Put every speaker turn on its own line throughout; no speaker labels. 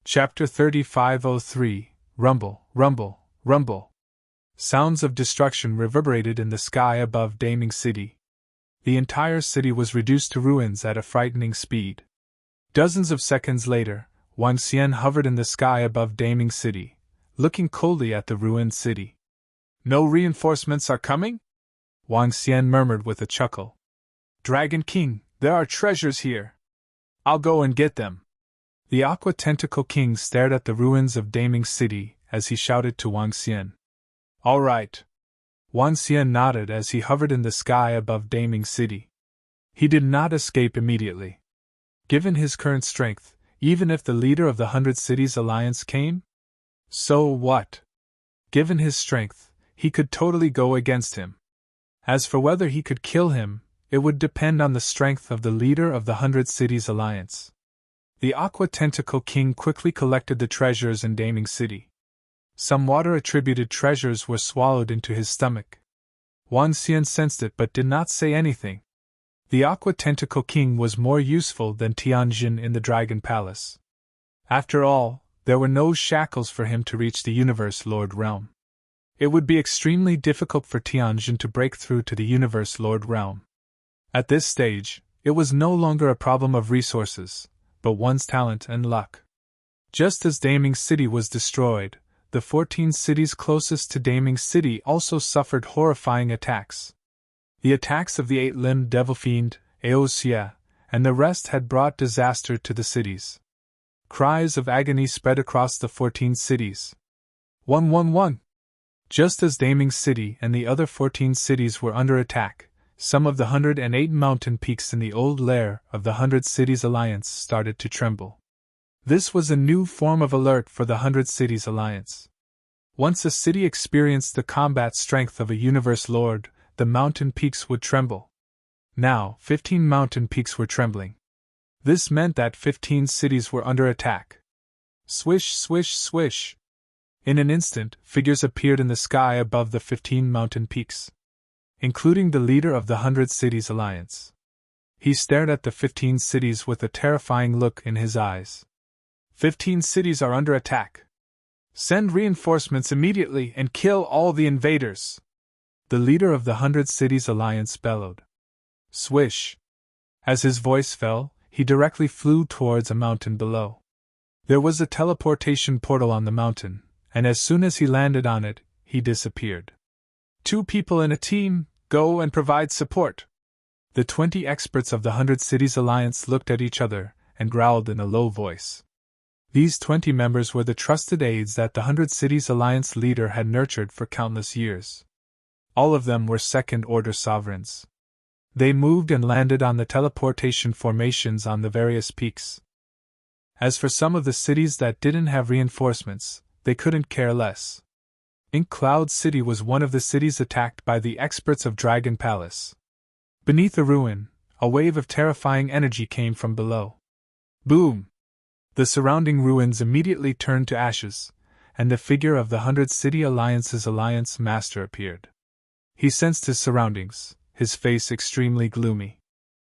Chapter 3503 Rumble, Rumble, Rumble. Sounds of destruction reverberated in the sky above Daming City. The entire city was reduced to ruins at a frightening speed. Dozens of seconds later, Wang Xian hovered in the sky above Daming City, looking coldly at the ruined city. "No reinforcements are coming?" Wang Xian murmured with a chuckle. "Dragon King, there are treasures here. I'll go and get them." The Aqua Tentacle King stared at the ruins of Daming City as he shouted to Wang Xian. "All right." Wang Xian nodded as he hovered in the sky above Daming City. He did not escape immediately. Given his current strength, even if the leader of the 100 Cities Alliance came? So what? Given his strength, he could totally go against him. As for whether he could kill him, it would depend on the strength of the leader of the 100 Cities Alliance. The Aqua Tentacle King quickly collected the treasures in Daming City. Some water-attributed treasures were swallowed into his stomach. Wang Xian sensed it but did not say anything. The Aqua Tentacle King was more useful than Tianjin in the Dragon Palace. After all, there were no shackles for him to reach the Universe Lord Realm. It would be extremely difficult for Tianjin to break through to the Universe Lord Realm. At this stage, it was no longer a problem of resources, but one's talent and luck. Just as Daming City was destroyed, the 14 cities closest to Daming City also suffered horrifying attacks. The attacks of the 8-limbed devil fiend, Aosia, and the rest had brought disaster to the cities. Cries of agony spread across the 14 cities. 111! Just as Daming City and the other 14 cities were under attack, some of the 108 mountain peaks in the old lair of the 100 Cities Alliance started to tremble. This was a new form of alert for the 100 Cities Alliance. Once a city experienced the combat strength of a Universe Lord, the mountain peaks would tremble. Now, 15 mountain peaks were trembling. This meant that 15 cities were under attack. Swish, swish, swish. In an instant, figures appeared in the sky above the 15 mountain peaks, including the leader of the 100 Cities Alliance. He stared at the 15 cities with a terrifying look in his eyes. 15 cities are under attack. Send reinforcements immediately and kill all the invaders. The leader of the 100 Cities Alliance bellowed. Swish. As his voice fell, he directly flew towards a mountain below. There was a teleportation portal on the mountain, and as soon as he landed on it, he disappeared. 2 people in a team, go and provide support. The 20 experts of the 100 Cities Alliance looked at each other and growled in a low voice. These 20 members were the trusted aides that the 100 Cities Alliance leader had nurtured for countless years. All of them were second-order sovereigns. They moved and landed on the teleportation formations on the various peaks. As for some of the cities that didn't have reinforcements, they couldn't care less. Ink Cloud City was one of the cities attacked by the experts of Dragon Palace. Beneath the ruin, a wave of terrifying energy came from below. Boom! The surrounding ruins immediately turned to ashes, and the figure of the 100 City Alliance's Alliance Master appeared. He sensed his surroundings, his face extremely gloomy.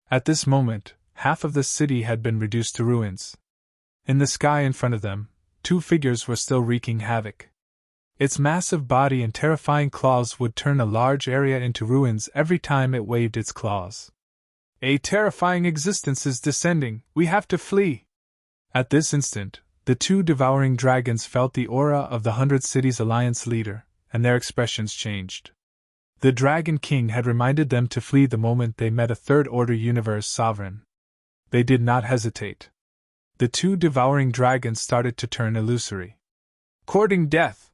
At this moment, half of the city had been reduced to ruins. In the sky in front of them, 2 figures were still wreaking havoc. Its massive body and terrifying claws would turn a large area into ruins every time it waved its claws. A terrifying existence is descending, we have to flee! At this instant, the 2 devouring dragons felt the aura of the 100 Cities Alliance leader, and their expressions changed. The Dragon King had reminded them to flee the moment they met a third-order universe sovereign. They did not hesitate. The 2 devouring dragons started to turn illusory. Courting death!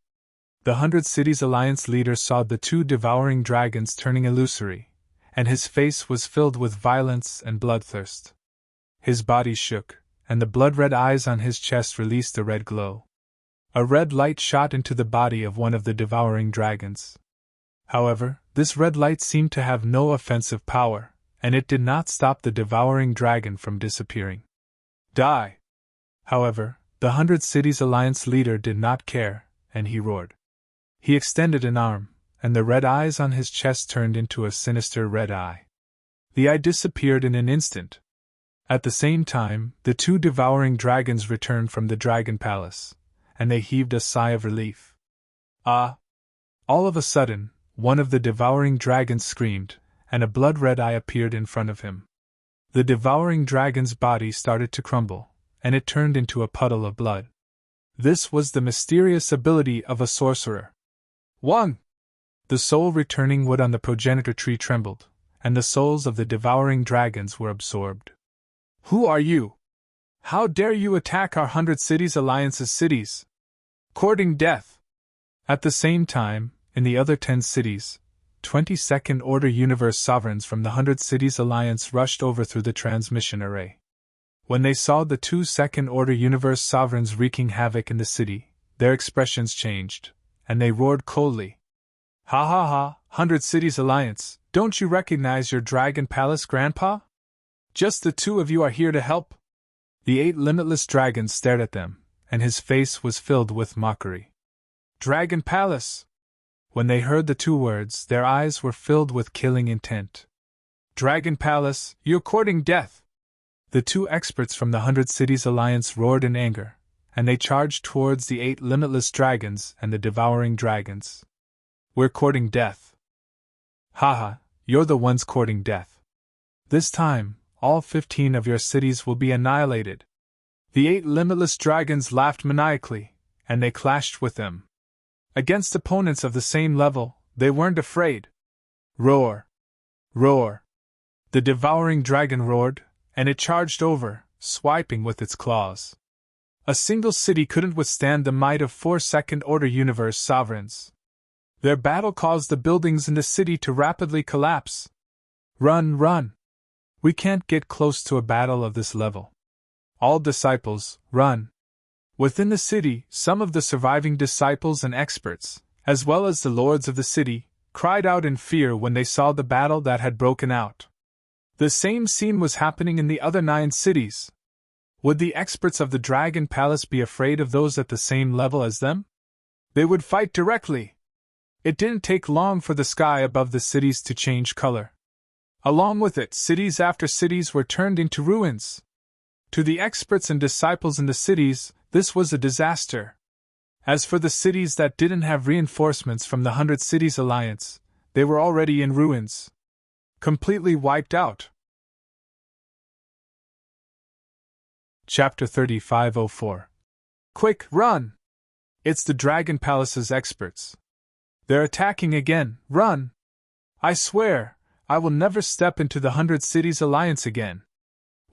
The 100 Cities Alliance leader saw the 2 devouring dragons turning illusory, and his face was filled with violence and bloodthirst. His body shook, and the blood-red eyes on his chest released a red glow. A red light shot into the body of one of the devouring dragons. However, this red light seemed to have no offensive power, and it did not stop the devouring dragon from disappearing. Die! However, the 100 Cities Alliance leader did not care, and he roared. He extended an arm, and the red eyes on his chest turned into a sinister red eye. The eye disappeared in an instant. At the same time, the two devouring dragons returned from the dragon palace, and they heaved a sigh of relief. Ah! All of a sudden, one of the devouring dragons screamed, and a blood-red eye appeared in front of him. The devouring dragon's body started to crumble, and it turned into a puddle of blood. This was the mysterious ability of a sorcerer. 1. The soul returning wood on the progenitor tree trembled, and the souls of the devouring dragons were absorbed. Who are you? How dare you attack our 100 Cities Alliance's cities? Courting death! At the same time, in the other 10 cities, 22nd Order Universe sovereigns from the 100 Cities Alliance rushed over through the transmission array. When they saw the two Second Order Universe sovereigns wreaking havoc in the city, their expressions changed, and they roared coldly. Ha ha ha, 100 Cities Alliance, don't you recognize your Dragon Palace, Grandpa? Just the two of you are here to help? The 8 limitless dragons stared at them, and his face was filled with mockery. Dragon Palace! When they heard the two words, their eyes were filled with killing intent. Dragon Palace, you're courting death! The two experts from the 100 Cities Alliance roared in anger, and they charged towards the 8 limitless dragons and the devouring dragons. We're courting death. Haha, you're the ones courting death. This time, all 15 of your cities will be annihilated. The 8 limitless dragons laughed maniacally, and they clashed with them. Against opponents of the same level, they weren't afraid. Roar! Roar! The devouring dragon roared, and it charged over, swiping with its claws. A single city couldn't withstand the might of 4 Second Order Universe sovereigns. Their battle caused the buildings in the city to rapidly collapse. Run, run! We can't get close to a battle of this level. All disciples, run! Within the city, some of the surviving disciples and experts, as well as the lords of the city, cried out in fear when they saw the battle that had broken out. The same scene was happening in the other 9 cities. Would the experts of the Dragon Palace be afraid of those at the same level as them? They would fight directly. It didn't take long for the sky above the cities to change color. Along with it, cities after cities were turned into ruins. To the experts and disciples in the cities, this was a disaster. As for the cities that didn't have reinforcements from the 100 Cities Alliance, they were already in ruins. Completely wiped out. Chapter 3504. Quick, run! It's the Dragon Palace's experts. They're attacking again, run! I swear, I will never step into the 100 Cities Alliance again.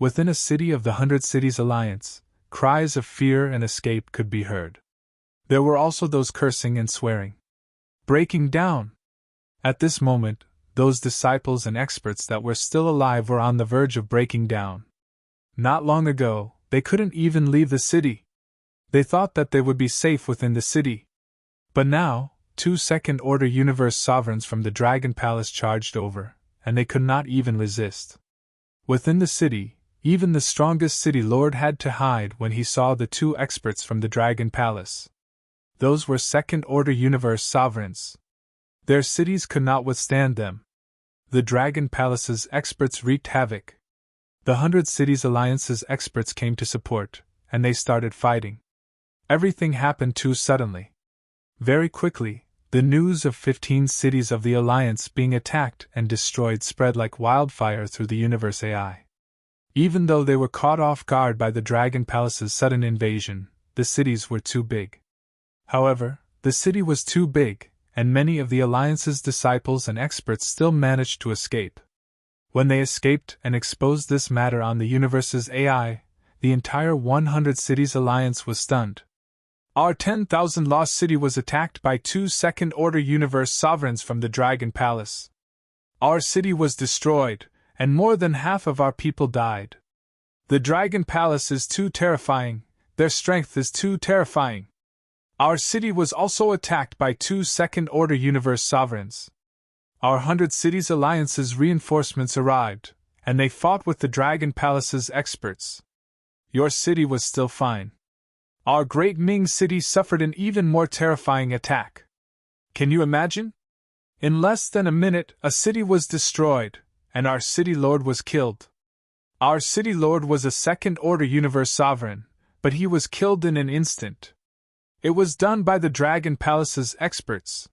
Within a city of the 100 Cities Alliance, cries of fear and escape could be heard. There were also those cursing and swearing. Breaking down! At this moment, those disciples and experts that were still alive were on the verge of breaking down. Not long ago, they couldn't even leave the city. They thought that they would be safe within the city. But now, 2 Second Order Universe sovereigns from the Dragon Palace charged over, and they could not even resist. Within the city, even the strongest city lord had to hide when he saw the 2 experts from the Dragon Palace. Those were Second Order Universe sovereigns. Their cities could not withstand them. The Dragon Palace's experts wreaked havoc. The 100 Cities Alliance's experts came to support, and they started fighting. Everything happened too suddenly. Very quickly, the news of 15 cities of the Alliance being attacked and destroyed spread like wildfire through the universe AI. Even though they were caught off guard by the Dragon Palace's sudden invasion, the cities were too big. However, the city was too big, and many of the Alliance's disciples and experts still managed to escape. When they escaped and exposed this matter on the universe's AI, the entire 100 Cities Alliance was stunned. Our 10,000 lost city was attacked by 2 Second Order Universe sovereigns from the Dragon Palace. Our city was destroyed, and more than half of our people died. The Dragon Palace is too terrifying, their strength is too terrifying. Our city was also attacked by 2 Second Order Universe sovereigns. Our 100 Cities Alliance's reinforcements arrived, and they fought with the Dragon Palace's experts. Your city was still fine. Our great Ming city suffered an even more terrifying attack. Can you imagine? In less than a minute, a city was destroyed, and our city lord was killed. Our city lord was a second-order universe sovereign, but he was killed in an instant. It was done by the Dragon Palace's experts.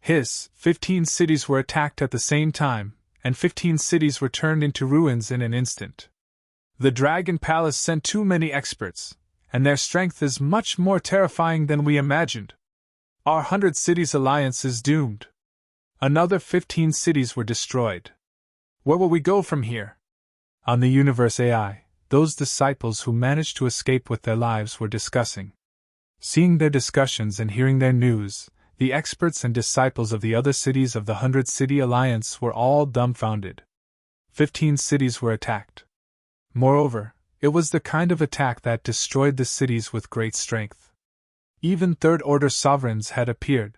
15 cities were attacked at the same time, and 15 cities were turned into ruins in an instant. The Dragon Palace sent too many experts, and their strength is much more terrifying than we imagined. Our 100 Cities Alliance is doomed. Another 15 cities were destroyed. Where will we go from here? On the Universe AI, those disciples who managed to escape with their lives were discussing. Seeing their discussions and hearing their news, the experts and disciples of the other cities of the 100 City Alliance were all dumbfounded. 15 cities were attacked. Moreover, it was the kind of attack that destroyed the cities with great strength. Even third-order sovereigns had appeared.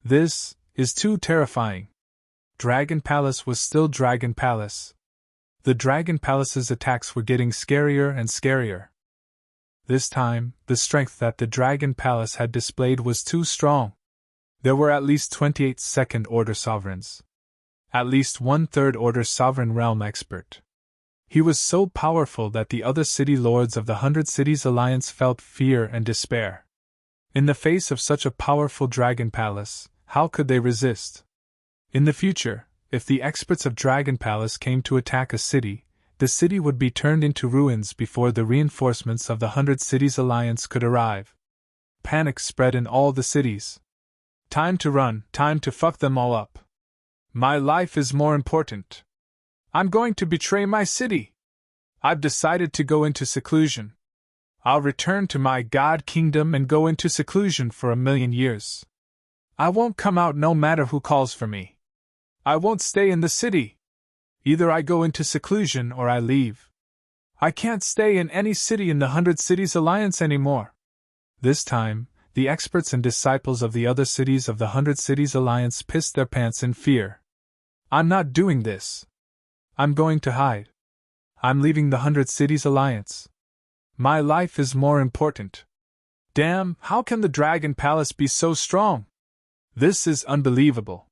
This is too terrifying. Dragon Palace was still Dragon Palace. The Dragon Palace's attacks were getting scarier and scarier. This time, the strength that the Dragon Palace had displayed was too strong. There were at least 28 second-order sovereigns. At least one third-order sovereign realm expert. He was so powerful that the other city lords of the 100 Cities Alliance felt fear and despair. In the face of such a powerful Dragon Palace, how could they resist? In the future, if the experts of Dragon Palace came to attack a city, the city would be turned into ruins before the reinforcements of the 100 Cities Alliance could arrive. Panic spread in all the cities. Time to run, time to fuck them all up. My life is more important. I'm going to betray my city. I've decided to go into seclusion. I'll return to my god kingdom and go into seclusion for 1,000,000 years. I won't come out no matter who calls for me. I won't stay in the city. Either I go into seclusion or I leave. I can't stay in any city in the 100 Cities Alliance anymore. This time, the experts and disciples of the other cities of the 100 Cities Alliance pissed their pants in fear. I'm not doing this. I'm going to hide. I'm leaving the 100 Cities Alliance. My life is more important. Damn, how can the Dragon Palace be so strong? This is unbelievable.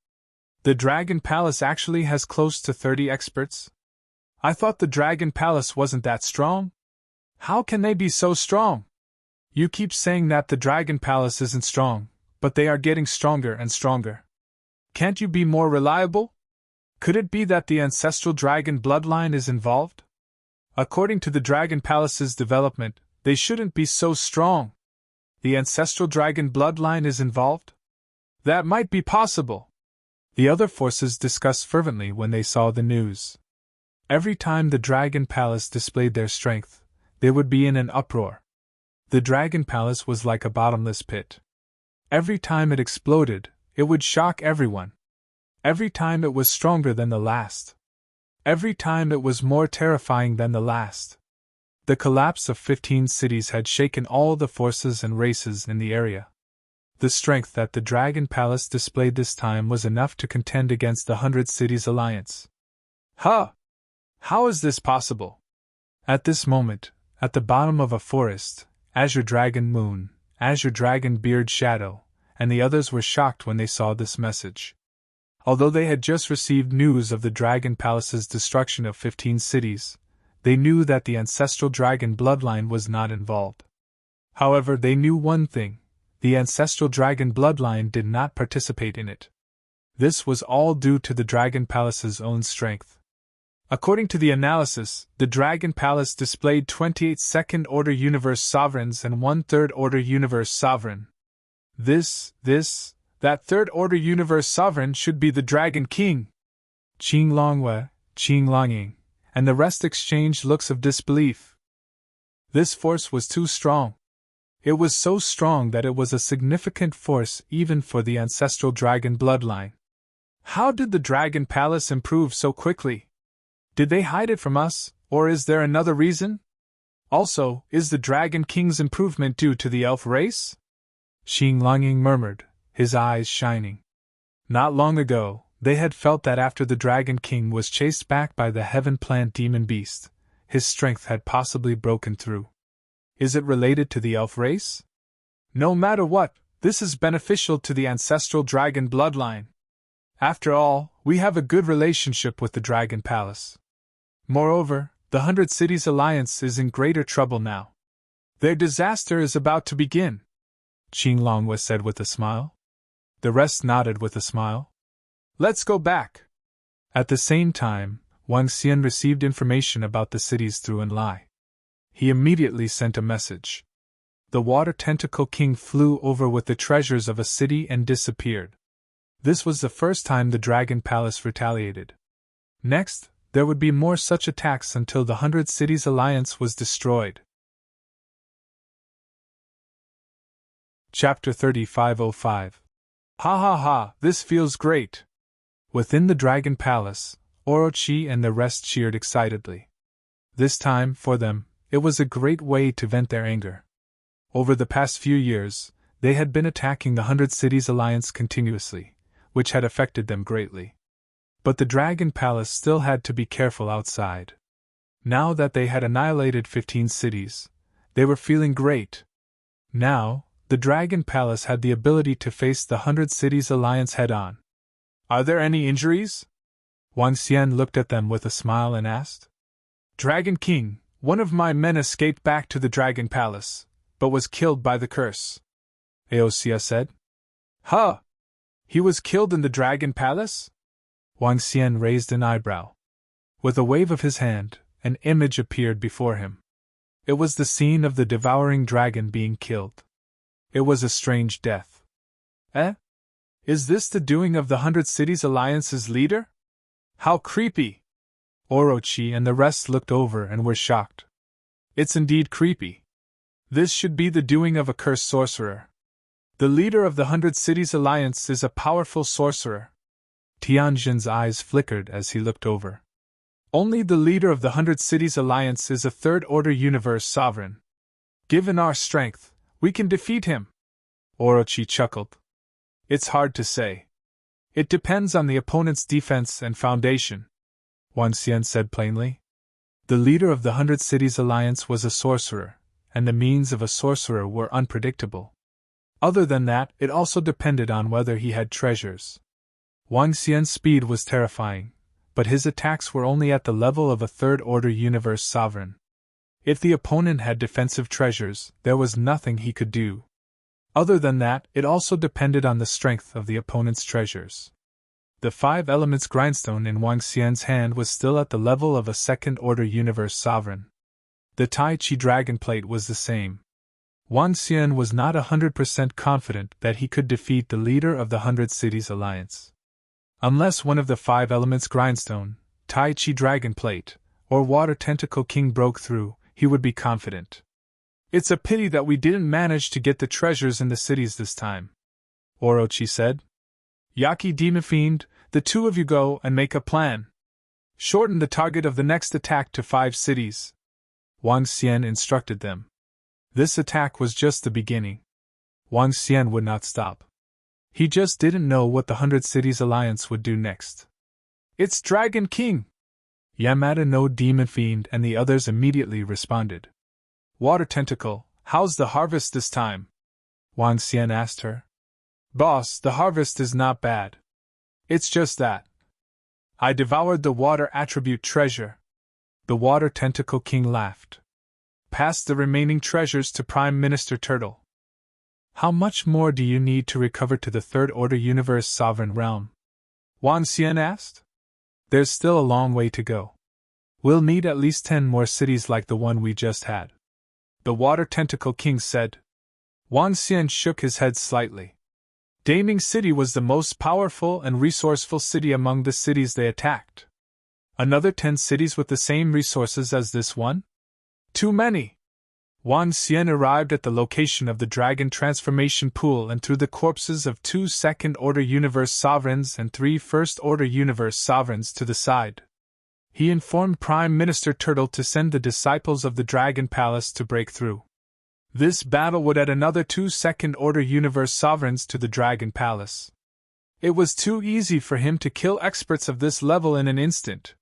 The Dragon Palace actually has close to 30 experts? I thought the Dragon Palace wasn't that strong? How can they be so strong? You keep saying that the Dragon Palace isn't strong, but they are getting stronger and stronger. Can't you be more reliable? Could it be that the ancestral dragon bloodline is involved? According to the Dragon Palace's development, they shouldn't be so strong. The ancestral dragon bloodline is involved? That might be possible. The other forces discussed fervently when they saw the news. Every time the Dragon Palace displayed their strength, they would be in an uproar. The Dragon Palace was like a bottomless pit. Every time it exploded, it would shock everyone. Every time it was stronger than the last. Every time it was more terrifying than the last. The collapse of 15 cities had shaken all the forces and races in the area. The strength that the Dragon Palace displayed this time was enough to contend against the 100 Cities Alliance. Huh! How is this possible? At this moment, at the bottom of a forest, Azure Dragon Moon, Azure Dragon Beard Shadow, and the others were shocked when they saw this message. Although they had just received news of the Dragon Palace's destruction of 15 cities, they knew that the ancestral dragon bloodline was not involved. However, they knew one thing: the ancestral dragon bloodline did not participate in it. This was all due to the Dragon Palace's own strength. According to the analysis, the Dragon Palace displayed 28 second-order universe sovereigns and one third-order universe sovereign. That third-order universe sovereign should be the Dragon King. Qing Longwei, Qing Longying, and the rest exchanged looks of disbelief. This force was too strong. It was so strong that it was a significant force even for the ancestral dragon bloodline. How did the Dragon Palace improve so quickly? Did they hide it from us, or is there another reason? Also, is the Dragon King's improvement due to the elf race? Qing Longying murmured, his eyes shining. Not long ago, they had felt that after the Dragon King was chased back by the heaven plant demon beast, his strength had possibly broken through. Is it related to the elf race? No matter what, this is beneficial to the ancestral dragon bloodline. After all, we have a good relationship with the Dragon Palace. Moreover, The 100 Cities Alliance is in greater trouble now. Their disaster is about to begin, Qinglong said with a smile. The rest nodded with a smile. Let's go back. At the same time, Wang Xian received information about the cities through Enlai. He immediately sent a message. The Water Tentacle King flew over with the treasures of a city and disappeared. This was the first time the Dragon Palace retaliated. Next, there would be more such attacks until the 100 Cities Alliance was destroyed. Chapter 3505. Ha ha ha, this feels great! Within the Dragon Palace, Orochi and the rest cheered excitedly. This time, for them, it was a great way to vent their anger. Over the past few years, they had been attacking the 100 Cities Alliance continuously, which had affected them greatly. But the Dragon Palace still had to be careful outside. Now that they had annihilated 15 cities, they were feeling great. Now, the Dragon Palace had the ability to face the 100 Cities Alliance head-on. Are there any injuries? Wang Xian looked at them with a smile and asked. Dragon King, one of my men escaped back to the Dragon Palace, but was killed by the curse, Aosia said. Huh! He was killed in the Dragon Palace? Wang Xian raised an eyebrow. With a wave of his hand, an image appeared before him. It was the scene of the devouring dragon being killed. It was a strange death. Eh? Is this the doing of the 100 Cities Alliance's leader? How creepy! Orochi and the rest looked over and were shocked. It's indeed creepy. This should be the doing of a cursed sorcerer. The leader of the 100 Cities Alliance is a powerful sorcerer. Tianjin's eyes flickered as he looked over. Only the leader of the 100 Cities Alliance is a third-order universe sovereign. Given our strength, we can defeat him. Orochi chuckled. It's hard to say. It depends on the opponent's defense and foundation, Wang Xian said plainly. The leader of the 100 Cities Alliance was a sorcerer, and the means of a sorcerer were unpredictable. Other than that, it also depended on whether he had treasures. Wang Xian's speed was terrifying, but his attacks were only at the level of a third-order universe sovereign. If the opponent had defensive treasures, there was nothing he could do. Other than that, it also depended on the strength of the opponent's treasures. The 5 elements grindstone in Wang Xian's hand was still at the level of a second-order universe sovereign. The Tai Chi dragon plate was the same. Wang Xian was not 100% confident that he could defeat the leader of the 100 Cities Alliance. Unless one of the 5 elements grindstone, Tai Chi dragon plate, or Water Tentacle King broke through, he would be confident. It's a pity that we didn't manage to get the treasures in the cities this time, Orochi said. Yaki Demon Fiend, the two of you go and make a plan. Shorten the target of the next attack to 5 cities. Wang Xian instructed them. This attack was just the beginning. Wang Xian would not stop. He just didn't know what the 100 Cities Alliance would do next. It's Dragon King! Yamada no Demon Fiend and the others immediately responded. Water Tentacle, how's the harvest this time? Wang Xian asked her. Boss, the harvest is not bad. It's just that I devoured the water attribute treasure. The Water Tentacle King laughed. Pass the remaining treasures to Prime Minister Turtle. How much more do you need to recover to the third-order universe sovereign realm? Wang Xian asked. There's still a long way to go. We'll need at least 10 more cities like the one we just had. The Water Tentacle King said. Wang Xian shook his head slightly. Daming City was the most powerful and resourceful city among the cities they attacked. Another 10 cities with the same resources as this one? Too many. Wang Xian arrived at the location of the dragon transformation pool and threw the corpses of 2 second-order universe sovereigns and 3 first-order universe sovereigns to the side. He informed Prime Minister Turtle to send the disciples of the Dragon Palace to break through. This battle would add another 2 second-order universe sovereigns to the Dragon Palace. It was too easy for him to kill experts of this level in an instant.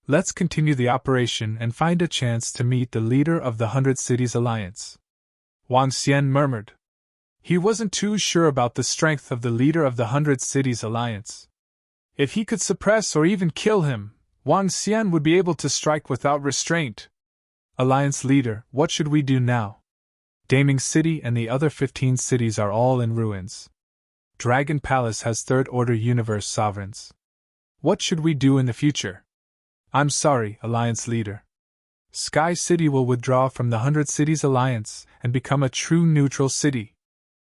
Let's continue the operation and find a chance to meet the leader of the 100 Cities Alliance. Wang Xian murmured. He wasn't too sure about the strength of the leader of the 100 Cities Alliance. If he could suppress or even kill him, Wang Xian would be able to strike without restraint. Alliance leader, what should we do now? Daming City and the other 15 cities are all in ruins. Dragon Palace has third-order universe sovereigns. What should we do in the future? I'm sorry, Alliance leader. Sky City will withdraw from the 100 Cities Alliance and become a true neutral city.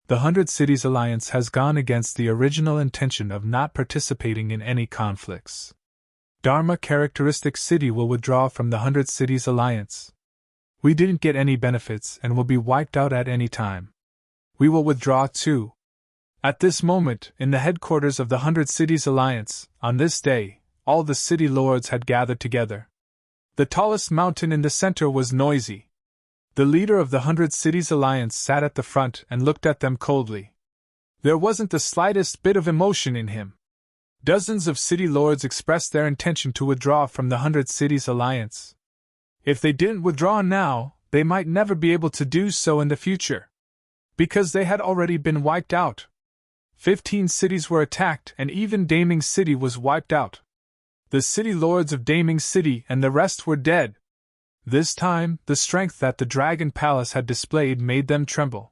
The 100 Cities Alliance has gone against the original intention of not participating in any conflicts. Dharma Characteristic City will withdraw from the 100 Cities Alliance. We didn't get any benefits and will be wiped out at any time. We will withdraw too. At this moment, in the headquarters of the 100 Cities Alliance, on this day, all the city lords had gathered together. The tallest mountain in the center was noisy. The leader of the 100 Cities Alliance sat at the front and looked at them coldly. There wasn't the slightest bit of emotion in him. Dozens of city lords expressed their intention to withdraw from the 100 Cities Alliance. If they didn't withdraw now, they might never be able to do so in the future. Because they had already been wiped out. 15 cities were attacked and even Daming City was wiped out. The city lords of Daming City and the rest were dead. This time, the strength that the Dragon Palace had displayed made them tremble.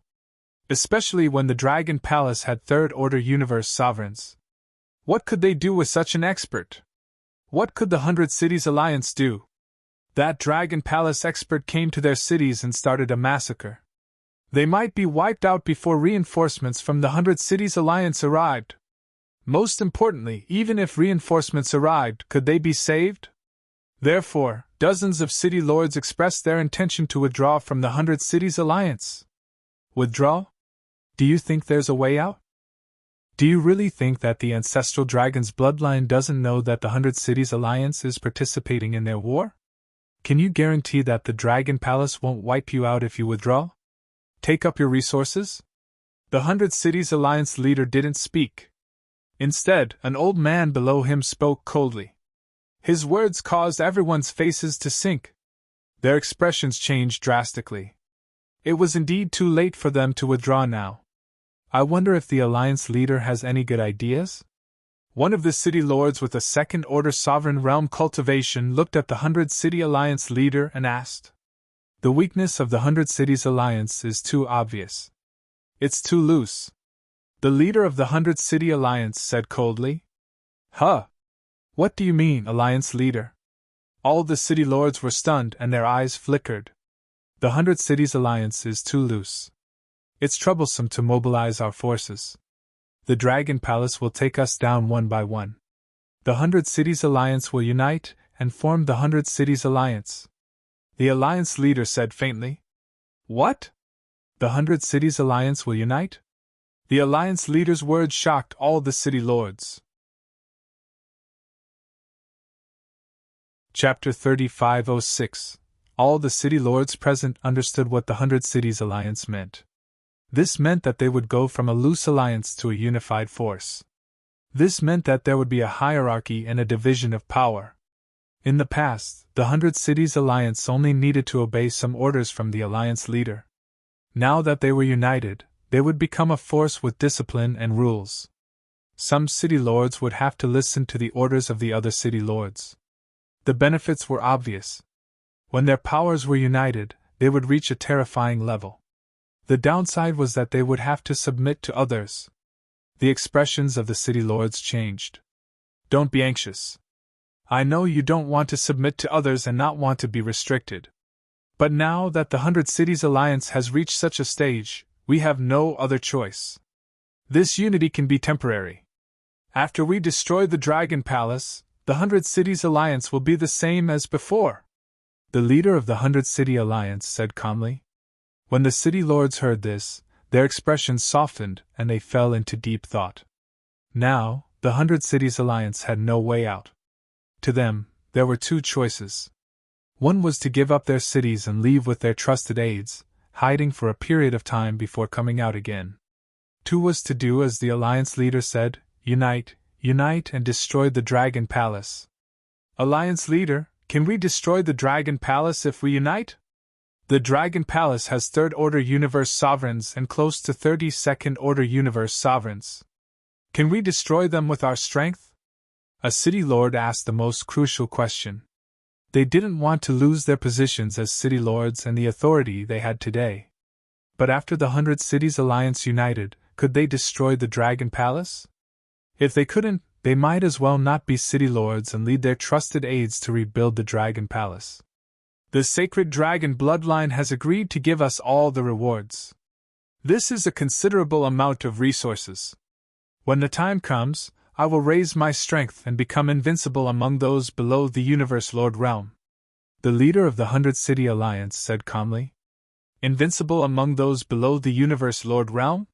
Especially when the Dragon Palace had third-order universe sovereigns. What could they do with such an expert? What could the 100 Cities Alliance do? That Dragon Palace expert came to their cities and started a massacre. They might be wiped out before reinforcements from the 100 Cities Alliance arrived. Most importantly, even if reinforcements arrived, could they be saved? Therefore, dozens of city lords expressed their intention to withdraw from the 100 Cities Alliance. Withdraw? Do you think there's a way out? Do you really think that the ancestral dragon's bloodline doesn't know that the 100 Cities Alliance is participating in their war? Can you guarantee that the Dragon Palace won't wipe you out if you withdraw? Take up your resources? The 100 Cities Alliance leader didn't speak. Instead, an old man below him spoke coldly. His words caused everyone's faces to sink. Their expressions changed drastically. It was indeed too late for them to withdraw now. I wonder if the Alliance leader has any good ideas? One of the city lords with a second-order sovereign realm cultivation looked at the 100 City Alliance leader and asked. The weakness of the 100 Cities Alliance is too obvious. It's too loose. The leader of the 100 City Alliance said coldly. Huh? What do you mean, Alliance leader? All the city lords were stunned and their eyes flickered. The 100 Cities Alliance is too loose. It's troublesome to mobilize our forces. The Dragon Palace will take us down one by one. The 100 Cities Alliance will unite and form the 100 Cities Alliance. The Alliance leader said faintly. What? The 100 Cities Alliance will unite? The Alliance leader's words shocked all the city lords. Chapter 3506. All the city lords present understood what the 100 Cities Alliance meant. This meant that they would go from a loose alliance to a unified force. This meant that there would be a hierarchy and a division of power. In the past, the 100 Cities Alliance only needed to obey some orders from the Alliance leader. Now that they were united, they would become a force with discipline and rules. Some city lords would have to listen to the orders of the other city lords. The benefits were obvious. When their powers were united, they would reach a terrifying level. The downside was that they would have to submit to others. The expressions of the city lords changed. Don't be anxious. I know you don't want to submit to others and not want to be restricted. But now that the 100 Cities Alliance has reached such a stage, we have no other choice. This unity can be temporary. After we destroy the Dragon Palace, the 100 Cities Alliance will be the same as before. The leader of the 100 City Alliance said calmly. When the city lords heard this, their expressions softened and they fell into deep thought. Now, the 100 Cities Alliance had no way out. To them, there were two choices. One was to give up their cities and leave with their trusted aides, hiding for a period of time before coming out again. Two was to do as the Alliance leader said, unite and destroy the Dragon Palace. Alliance leader, can we destroy the Dragon Palace if we unite? The Dragon Palace has third-order universe sovereigns and close to 30 second-order universe sovereigns. Can we destroy them with our strength? A city lord asked the most crucial question. They didn't want to lose their positions as city lords and the authority they had today. But after the 100 Cities Alliance united, could they destroy the Dragon Palace? If they couldn't, they might as well not be city lords and lead their trusted aides to rebuild the Dragon Palace. The sacred dragon bloodline has agreed to give us all the rewards. This is a considerable amount of resources. When the time comes, I will raise my strength and become invincible among those below the Universe Lord realm. The leader of the 100 City Alliance said calmly. Invincible among those below the Universe Lord realm?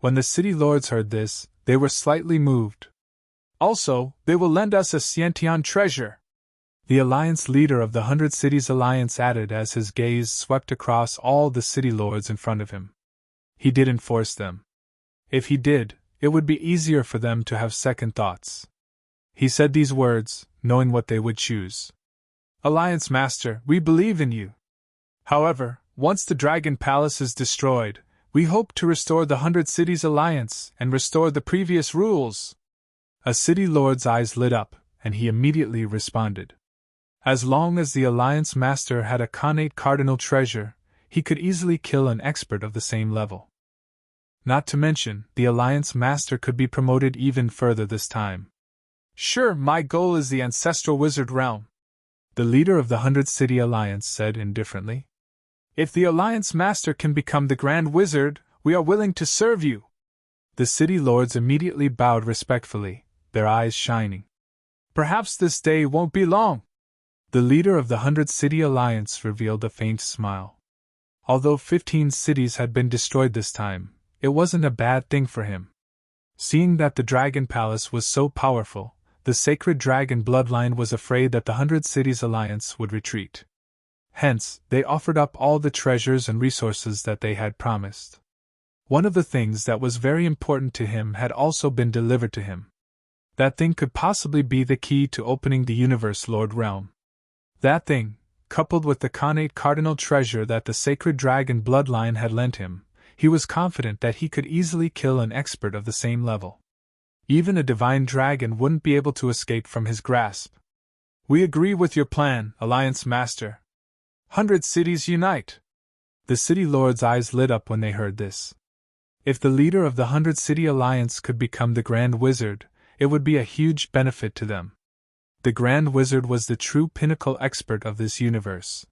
When the city lords heard this, they were slightly moved. Also, they will lend us a Sciention treasure. The Alliance leader of the 100 Cities Alliance added as his gaze swept across all the city lords in front of him. He didn't force them. If he did, it would be easier for them to have second thoughts. He said these words, knowing what they would choose. Alliance Master, we believe in you. However, once the Dragon Palace is destroyed, we hope to restore the 100 Cities Alliance and restore the previous rules. A city lord's eyes lit up, and he immediately responded. As long as the Alliance Master had a connate cardinal treasure, he could easily kill an expert of the same level. Not to mention, the Alliance Master could be promoted even further this time. Sure, my goal is the Ancestral Wizard realm, the leader of the 100 City Alliance said indifferently. If the Alliance Master can become the Grand Wizard, we are willing to serve you. The city lords immediately bowed respectfully, their eyes shining. Perhaps this day won't be long. The leader of the 100 City Alliance revealed a faint smile. Although 15 cities had been destroyed this time, it wasn't a bad thing for him. Seeing that the Dragon Palace was so powerful, the sacred dragon bloodline was afraid that the 100 Cities Alliance would retreat. Hence, they offered up all the treasures and resources that they had promised. One of the things that was very important to him had also been delivered to him. That thing could possibly be the key to opening the Universe Lord realm. That thing, coupled with the connate cardinal treasure that the sacred dragon bloodline had lent him, he was confident that he could easily kill an expert of the same level. Even a divine dragon wouldn't be able to escape from his grasp. We agree with your plan, Alliance Master. 100 cities unite. The city lords' eyes lit up when they heard this. If the leader of the 100 City Alliance could become the Grand Wizard, it would be a huge benefit to them. The Grand Wizard was the true pinnacle expert of this universe.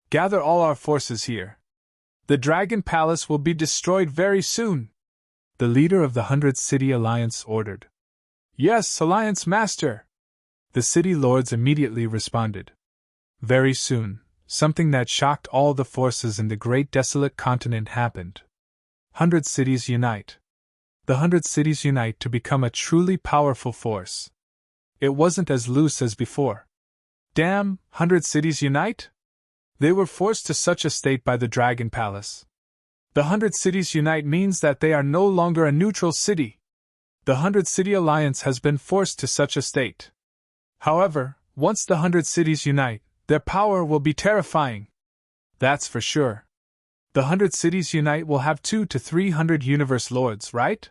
Gather all our forces here. The Dragon Palace will be destroyed very soon. The leader of the 100 City Alliance ordered. Yes, Alliance Master. The city lords immediately responded. Very soon, something that shocked all the forces in the great desolate continent happened. 100 cities unite. The 100 cities unite to become a truly powerful force. It wasn't as loose as before. Damn, 100 cities unite? They were forced to such a state by the Dragon Palace. The 100 cities unite means that they are no longer a neutral city. The 100 City Alliance has been forced to such a state. However, once the 100 cities unite, their power will be terrifying. That's for sure. The 100 cities unite will have 200 to 300 Universe Lords, right?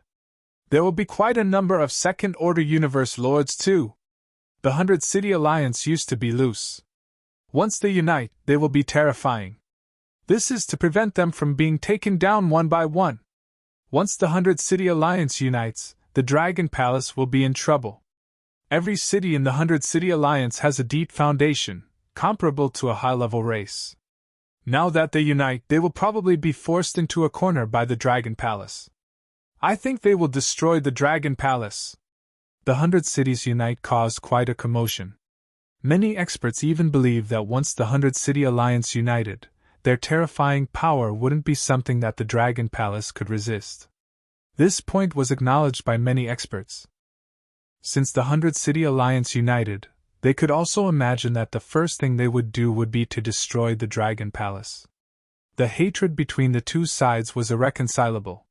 There will be quite a number of second-order Universe Lords too. The 100 City Alliance used to be loose. Once they unite, they will be terrifying. This is to prevent them from being taken down one by one. Once the 100 City Alliance unites, the Dragon Palace will be in trouble. Every city in the 100 City Alliance has a deep foundation, comparable to a high-level race. Now that they unite, they will probably be forced into a corner by the Dragon Palace. I think they will destroy the Dragon Palace. The 100 cities unite caused quite a commotion. Many experts even believe that once the 100 City Alliance united, their terrifying power wouldn't be something that the Dragon Palace could resist. This point was acknowledged by many experts. Since the 100 City Alliance united, they could also imagine that the first thing they would do would be to destroy the Dragon Palace. The hatred between the two sides was irreconcilable.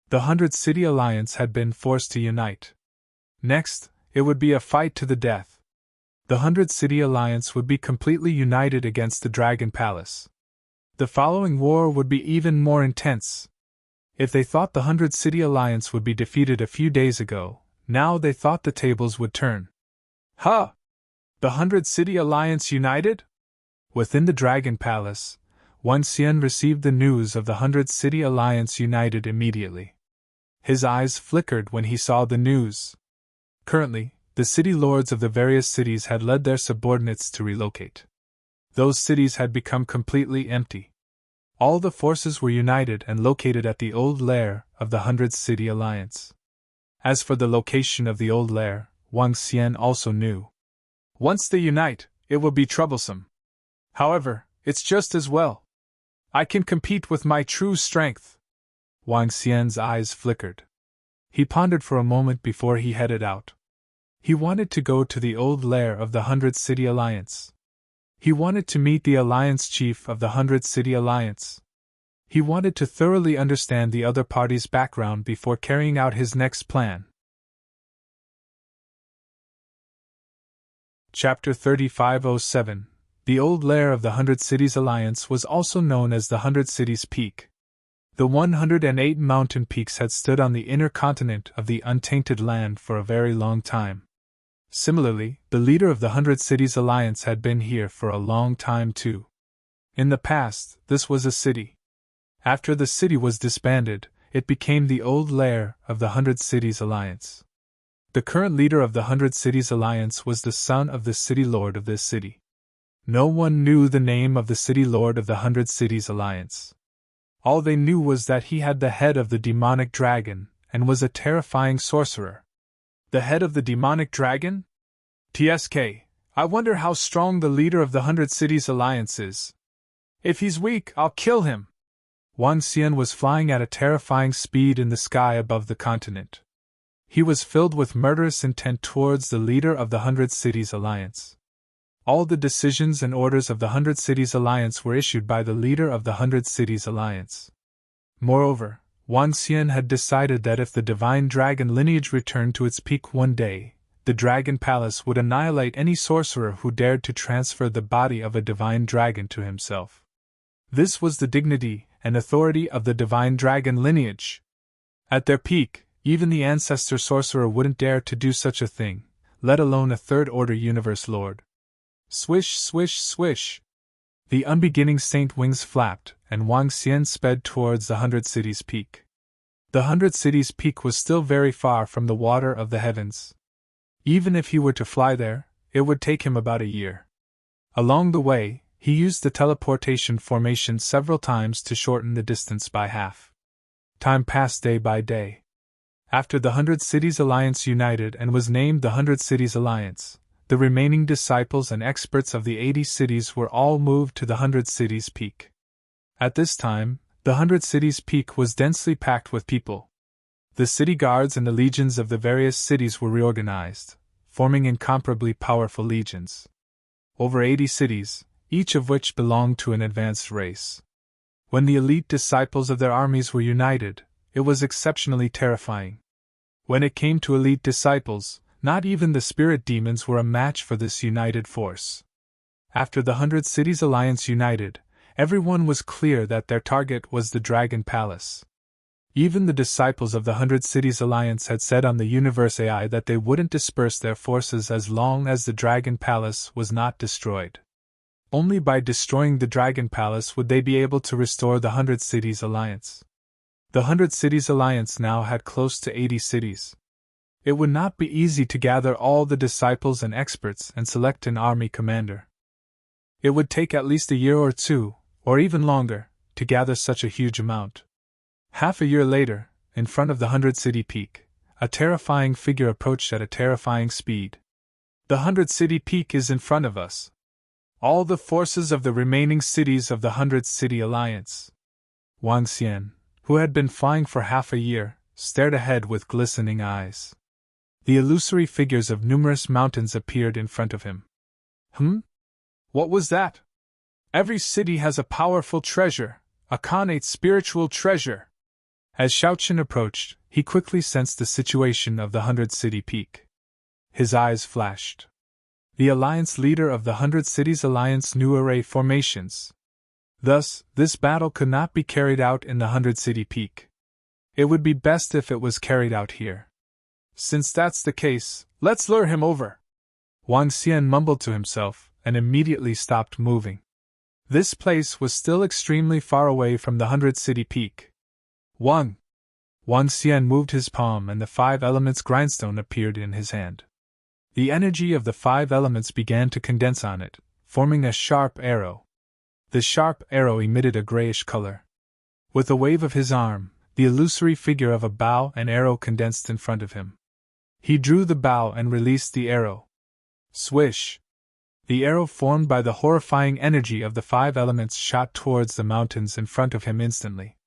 The 100 City Alliance had been forced to unite. Next, it would be a fight to the death. The 100 City Alliance would be completely united against the Dragon Palace. The following war would be even more intense. If they thought the 100 City Alliance would be defeated a few days ago, now they thought the tables would turn. Huh! The 100-City Alliance united? Within the Dragon Palace, Wang Xian received the news of the 100-City Alliance united immediately. His eyes flickered when he saw the news. Currently, the city lords of the various cities had led their subordinates to relocate. Those cities had become completely empty. All the forces were united and located at the old lair of the 100-City Alliance. As for the location of the old lair, Wang Xian also knew. Once they unite, it will be troublesome. However, it's just as well. I can compete with my true strength. Wang Xian's eyes flickered. He pondered for a moment before he headed out. He wanted to go to the old lair of the 100-City Alliance. He wanted to meet the Alliance Chief of the 100-City Alliance. He wanted to thoroughly understand the other party's background before carrying out his next plan. Chapter 3507. The old lair of the 100 Cities Alliance was also known as the 100 Cities Peak. The 108 mountain peaks had stood on the inner continent of the untainted land for a very long time. Similarly, the leader of the 100 Cities Alliance had been here for a long time too. In the past, this was a city. After the city was disbanded, it became the old lair of the 100 Cities Alliance. The current leader of the 100 Cities Alliance was the son of the city lord of this city. No one knew the name of the city lord of the 100 Cities Alliance. All they knew was that he had the head of the demonic dragon, and was a terrifying sorcerer. The head of the demonic dragon? TSK, I wonder how strong the leader of the 100 Cities Alliance is. If he's weak, I'll kill him. Wang Xian was flying at a terrifying speed in the sky above the continent. He was filled with murderous intent towards the leader of the 100 Cities Alliance. All the decisions and orders of the 100 Cities Alliance were issued by the leader of the 100 Cities Alliance. Moreover, Wang Xian had decided that if the divine dragon lineage returned to its peak one day, the Dragon Palace would annihilate any sorcerer who dared to transfer the body of a divine dragon to himself. This was the dignity and authority of the divine dragon lineage. At their peak, even the ancestor sorcerer wouldn't dare to do such a thing, let alone a third-order universe lord. Swish, swish, swish! The unbeginning saint wings flapped, and Wang Xian sped towards the 100 Cities Peak. The 100 Cities Peak was still very far from the water of the heavens. Even if he were to fly there, it would take him about a year. Along the way, he used the teleportation formation several times to shorten the distance by half. Time passed day by day. After the 100 Cities Alliance united and was named the 100 Cities Alliance, the remaining disciples and experts of the 80 cities were all moved to the 100 Cities Peak. At this time, the 100 Cities Peak was densely packed with people. The city guards and the legions of the various cities were reorganized, forming incomparably powerful legions. Over 80 cities, each of which belonged to an advanced race. When the elite disciples of their armies were united, it was exceptionally terrifying. When it came to elite disciples, not even the spirit demons were a match for this united force. After the 100 Cities Alliance united, everyone was clear that their target was the Dragon Palace. Even the disciples of the 100 Cities Alliance had said on the Universe AI that they wouldn't disperse their forces as long as the Dragon Palace was not destroyed. Only by destroying the Dragon Palace would they be able to restore the 100 Cities Alliance. The 100 Cities Alliance now had close to 80 cities. It would not be easy to gather all the disciples and experts and select an army commander. It would take at least a year or two, or even longer, to gather such a huge amount. Half a year later, in front of the 100 City Peak, a terrifying figure approached at a terrifying speed. The 100 City Peak is in front of us. All the forces of the remaining cities of the 100 City Alliance. Wang Xian, who had been flying for half a year, stared ahead with glistening eyes. The illusory figures of numerous mountains appeared in front of him. What was that? Every city has a powerful treasure, a connate spiritual treasure. As Shaoqin approached, he quickly sensed the situation of the 100 City Peak. His eyes flashed. The alliance leader of the 100 Cities Alliance knew array formations. Thus, this battle could not be carried out in the 100 City Peak. It would be best if it was carried out here. Since that's the case, let's lure him over. Wang Xian mumbled to himself, and immediately stopped moving. This place was still extremely far away from the 100-city peak. Wang Xian moved his palm and the 5 elements grindstone appeared in his hand. The energy of the 5 elements began to condense on it, forming a sharp arrow. The sharp arrow emitted a grayish color. With a wave of his arm, the illusory figure of a bow and arrow condensed in front of him. He drew the bow and released the arrow. Swish! The arrow formed by the horrifying energy of the 5 elements shot towards the mountains in front of him instantly.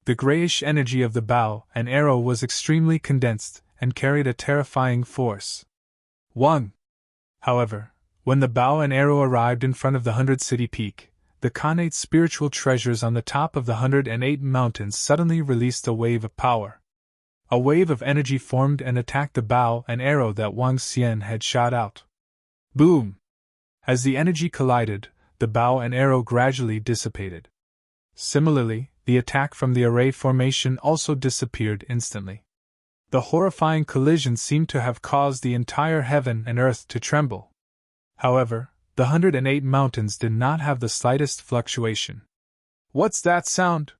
The grayish energy of the bow and arrow was extremely condensed and carried a terrifying force. However, when the bow and arrow arrived in front of the 100-city peak, the connate spiritual treasures on the top of the 108 mountains suddenly released a wave of power. A wave of energy formed and attacked the bow and arrow that Wang Xian had shot out. Boom! As the energy collided, the bow and arrow gradually dissipated. Similarly, the attack from the array formation also disappeared instantly. The horrifying collision seemed to have caused the entire heaven and earth to tremble. However, the 108 mountains did not have the slightest fluctuation. What's that sound?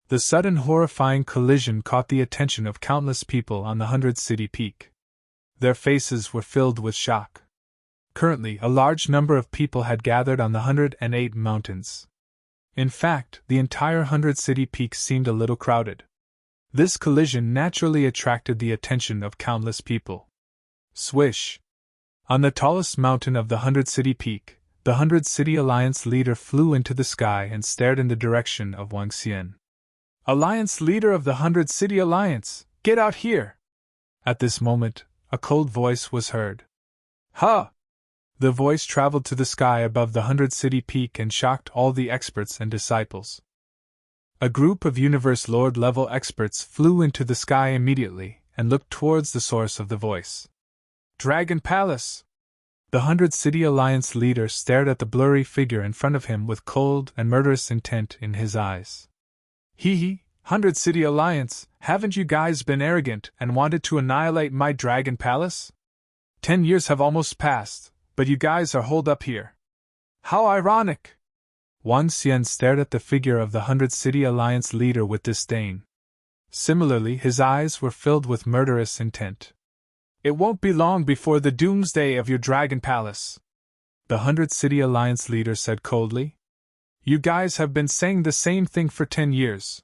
The sudden horrifying collision caught the attention of countless people on the 100-city peak. Their faces were filled with shock. Currently, a large number of people had gathered on the 108 mountains. In fact, the entire 100-city peak seemed a little crowded. This collision naturally attracted the attention of countless people. Swish! On the tallest mountain of the 100-city peak, the 100-city Alliance leader flew into the sky and stared in the direction of Wang Xian. Alliance leader of the 100-city Alliance, get out here! At this moment, a cold voice was heard. Huh! The voice traveled to the sky above the 100-city peak and shocked all the experts and disciples. A group of Universe Lord-level experts flew into the sky immediately and looked towards the source of the voice. Dragon Palace! The 100-city Alliance leader stared at the blurry figure in front of him with cold and murderous intent in his eyes. Hee, 100-city Alliance, haven't you guys been arrogant and wanted to annihilate my Dragon Palace? 10 years have almost passed, but you guys are holed up here. How ironic! Wang Xian stared at the figure of the 100-city Alliance leader with disdain. Similarly, his eyes were filled with murderous intent. It won't be long before the doomsday of your Dragon Palace, the 100-city Alliance leader said coldly. You guys have been saying the same thing for 10 years.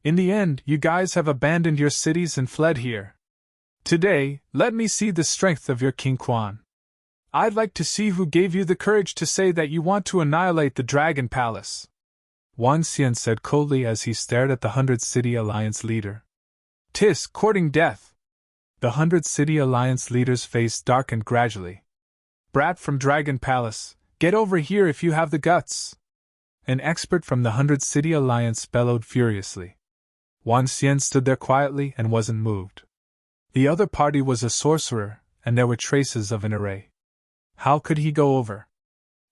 In the end, you guys have abandoned your cities and fled here. Today, let me see the strength of your King Quan. I'd like to see who gave you the courage to say that you want to annihilate the Dragon Palace. Wang Xian said coldly as he stared at the 100-city Alliance leader. 'Tis courting death. The 100-city Alliance leader's face darkened gradually. Brat from Dragon Palace, get over here if you have the guts. An expert from the 100-city Alliance bellowed furiously. Wang Xian stood there quietly and wasn't moved. The other party was a sorcerer, and there were traces of an array. How could he go over?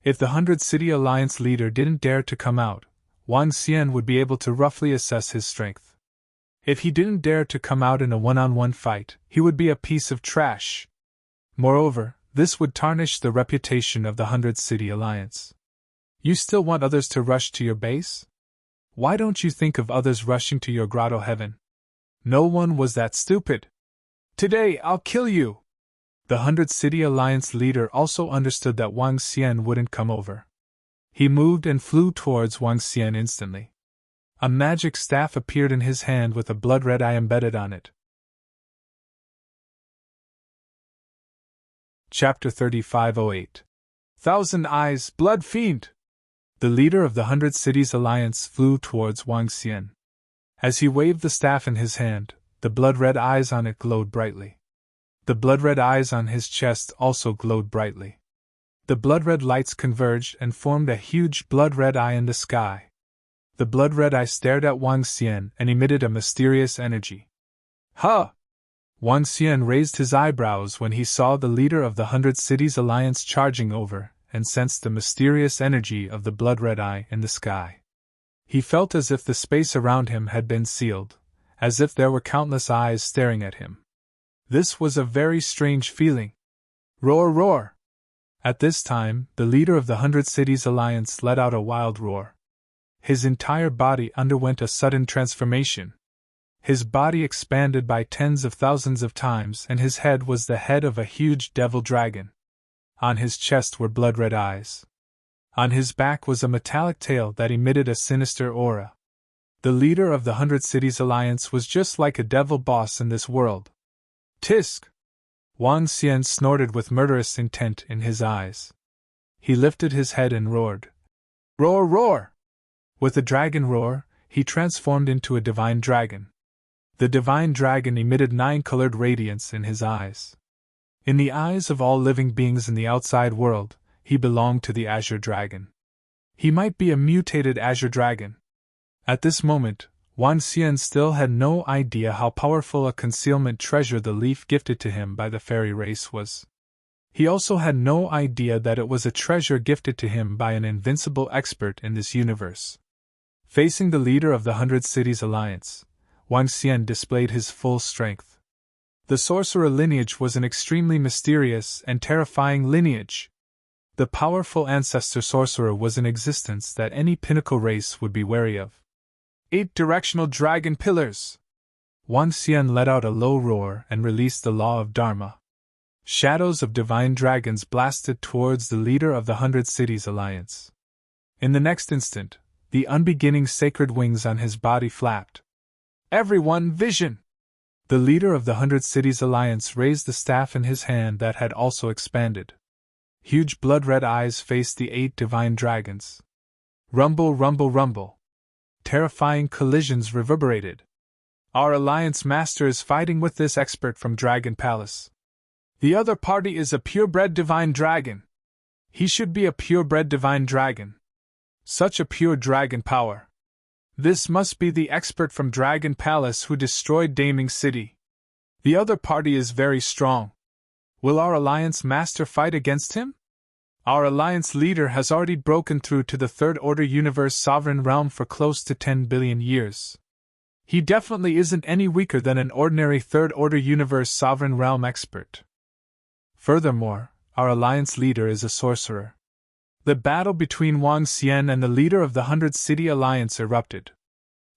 If the 100-city Alliance leader didn't dare to come out, Wang Xian would be able to roughly assess his strength. If he didn't dare to come out in a one-on-one fight, he would be a piece of trash. Moreover, this would tarnish the reputation of the 100-city Alliance. You still want others to rush to your base? Why don't you think of others rushing to your grotto heaven? No one was that stupid. Today I'll kill you! The 100-city Alliance leader also understood that Wang Xian wouldn't come over. He moved and flew towards Wang Xian instantly. A magic staff appeared in his hand with a blood-red eye embedded on it. Chapter 3508. Thousand Eyes, Blood Fiend! The leader of the 100 Cities Alliance flew towards Wang Xian. As he waved the staff in his hand, the blood-red eyes on it glowed brightly. The blood-red eyes on his chest also glowed brightly. The blood-red lights converged and formed a huge blood-red eye in the sky. The blood-red eye stared at Wang Xian and emitted a mysterious energy. Huh! Wang Xian raised his eyebrows when he saw the leader of the 100 Cities Alliance charging over, and sensed the mysterious energy of the blood-red eye in the sky. He felt as if the space around him had been sealed, as if there were countless eyes staring at him. This was a very strange feeling. Roar, roar! At this time, the leader of the 100 Cities Alliance let out a wild roar. His entire body underwent a sudden transformation. His body expanded by tens of thousands of times, and his head was the head of a huge devil dragon. On his chest were blood-red eyes. On his back was a metallic tail that emitted a sinister aura. The leader of the 100 Cities Alliance was just like a devil boss in this world. Tisk! Wang Xian snorted with murderous intent in his eyes. He lifted his head and roared. Roar, roar! With a dragon roar, he transformed into a divine dragon. The divine dragon emitted 9-colored radiance in his eyes. In the eyes of all living beings in the outside world, he belonged to the Azure Dragon. He might be a mutated Azure Dragon. At this moment, Wang Xian still had no idea how powerful a concealment treasure the leaf gifted to him by the fairy race was. He also had no idea that it was a treasure gifted to him by an invincible expert in this universe. Facing the leader of the 100 Cities Alliance, Wang Xian displayed his full strength. The sorcerer lineage was an extremely mysterious and terrifying lineage. The powerful ancestor sorcerer was in existence that any pinnacle race would be wary of. 8 directional dragon pillars! Wang Xian let out a low roar and released the law of Dharma. Shadows of divine dragons blasted towards the leader of the 100 Cities Alliance. In the next instant, the unbeginning sacred wings on his body flapped. Everyone, vision! The leader of the 100 Cities Alliance raised the staff in his hand that had also expanded. Huge blood-red eyes faced the 8 divine dragons. Rumble, rumble, rumble. Terrifying collisions reverberated. Our alliance master is fighting with this expert from Dragon Palace. The other party is a purebred divine dragon. He should be a purebred divine dragon. Such a pure dragon power. This must be the expert from Dragon Palace who destroyed Daming City. The other party is very strong. Will our alliance master fight against him? Our alliance leader has already broken through to the Third Order Universe Sovereign Realm for close to 10 billion years. He definitely isn't any weaker than an ordinary Third Order Universe Sovereign Realm expert. Furthermore, our alliance leader is a sorcerer. The battle between Wang Xian and the leader of the 100 City Alliance erupted.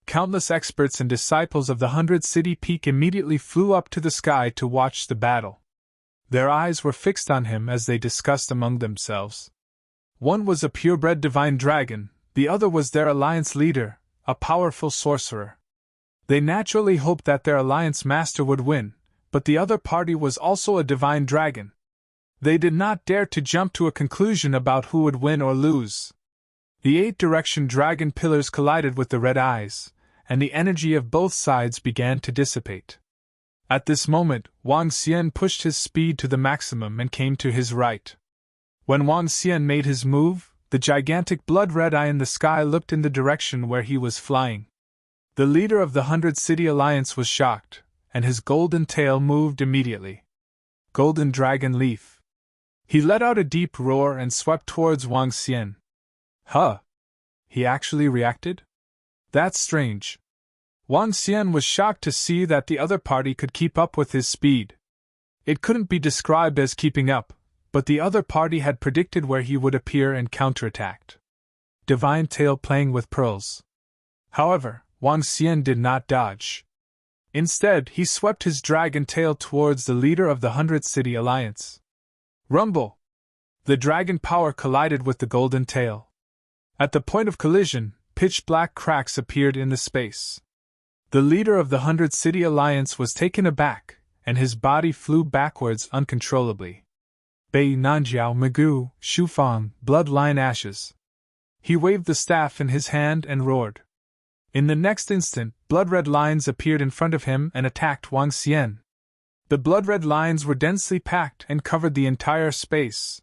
Countless experts and disciples of the 100 City Peak immediately flew up to the sky to watch the battle. Their eyes were fixed on him as they discussed among themselves. One was a purebred divine dragon, the other was their alliance leader, a powerful sorcerer. They naturally hoped that their alliance master would win, but the other party was also a divine dragon. They did not dare to jump to a conclusion about who would win or lose. The 8-direction dragon pillars collided with the red eyes, and the energy of both sides began to dissipate. At this moment, Wang Xian pushed his speed to the maximum and came to his right. When Wang Xian made his move, the gigantic blood-red eye in the sky looked in the direction where he was flying. The leader of the 100 City Alliance was shocked, and his golden tail moved immediately. Golden Dragon Leaf. He let out a deep roar and swept towards Wang Xian. Huh! He actually reacted? That's strange. Wang Xian was shocked to see that the other party could keep up with his speed. It couldn't be described as keeping up, but the other party had predicted where he would appear and counterattacked. Divine tail playing with pearls. However, Wang Xian did not dodge. Instead, he swept his dragon tail towards the leader of the 100 City Alliance. Rumble! The dragon power collided with the golden tail. At the point of collision, pitch-black cracks appeared in the space. The leader of the 100 City Alliance was taken aback, and his body flew backwards uncontrollably. Bei Nanjiao Migu, Shufang, bloodline ashes. He waved the staff in his hand and roared. In the next instant, blood-red lines appeared in front of him and attacked Wang Xian. The blood-red lines were densely packed and covered the entire space.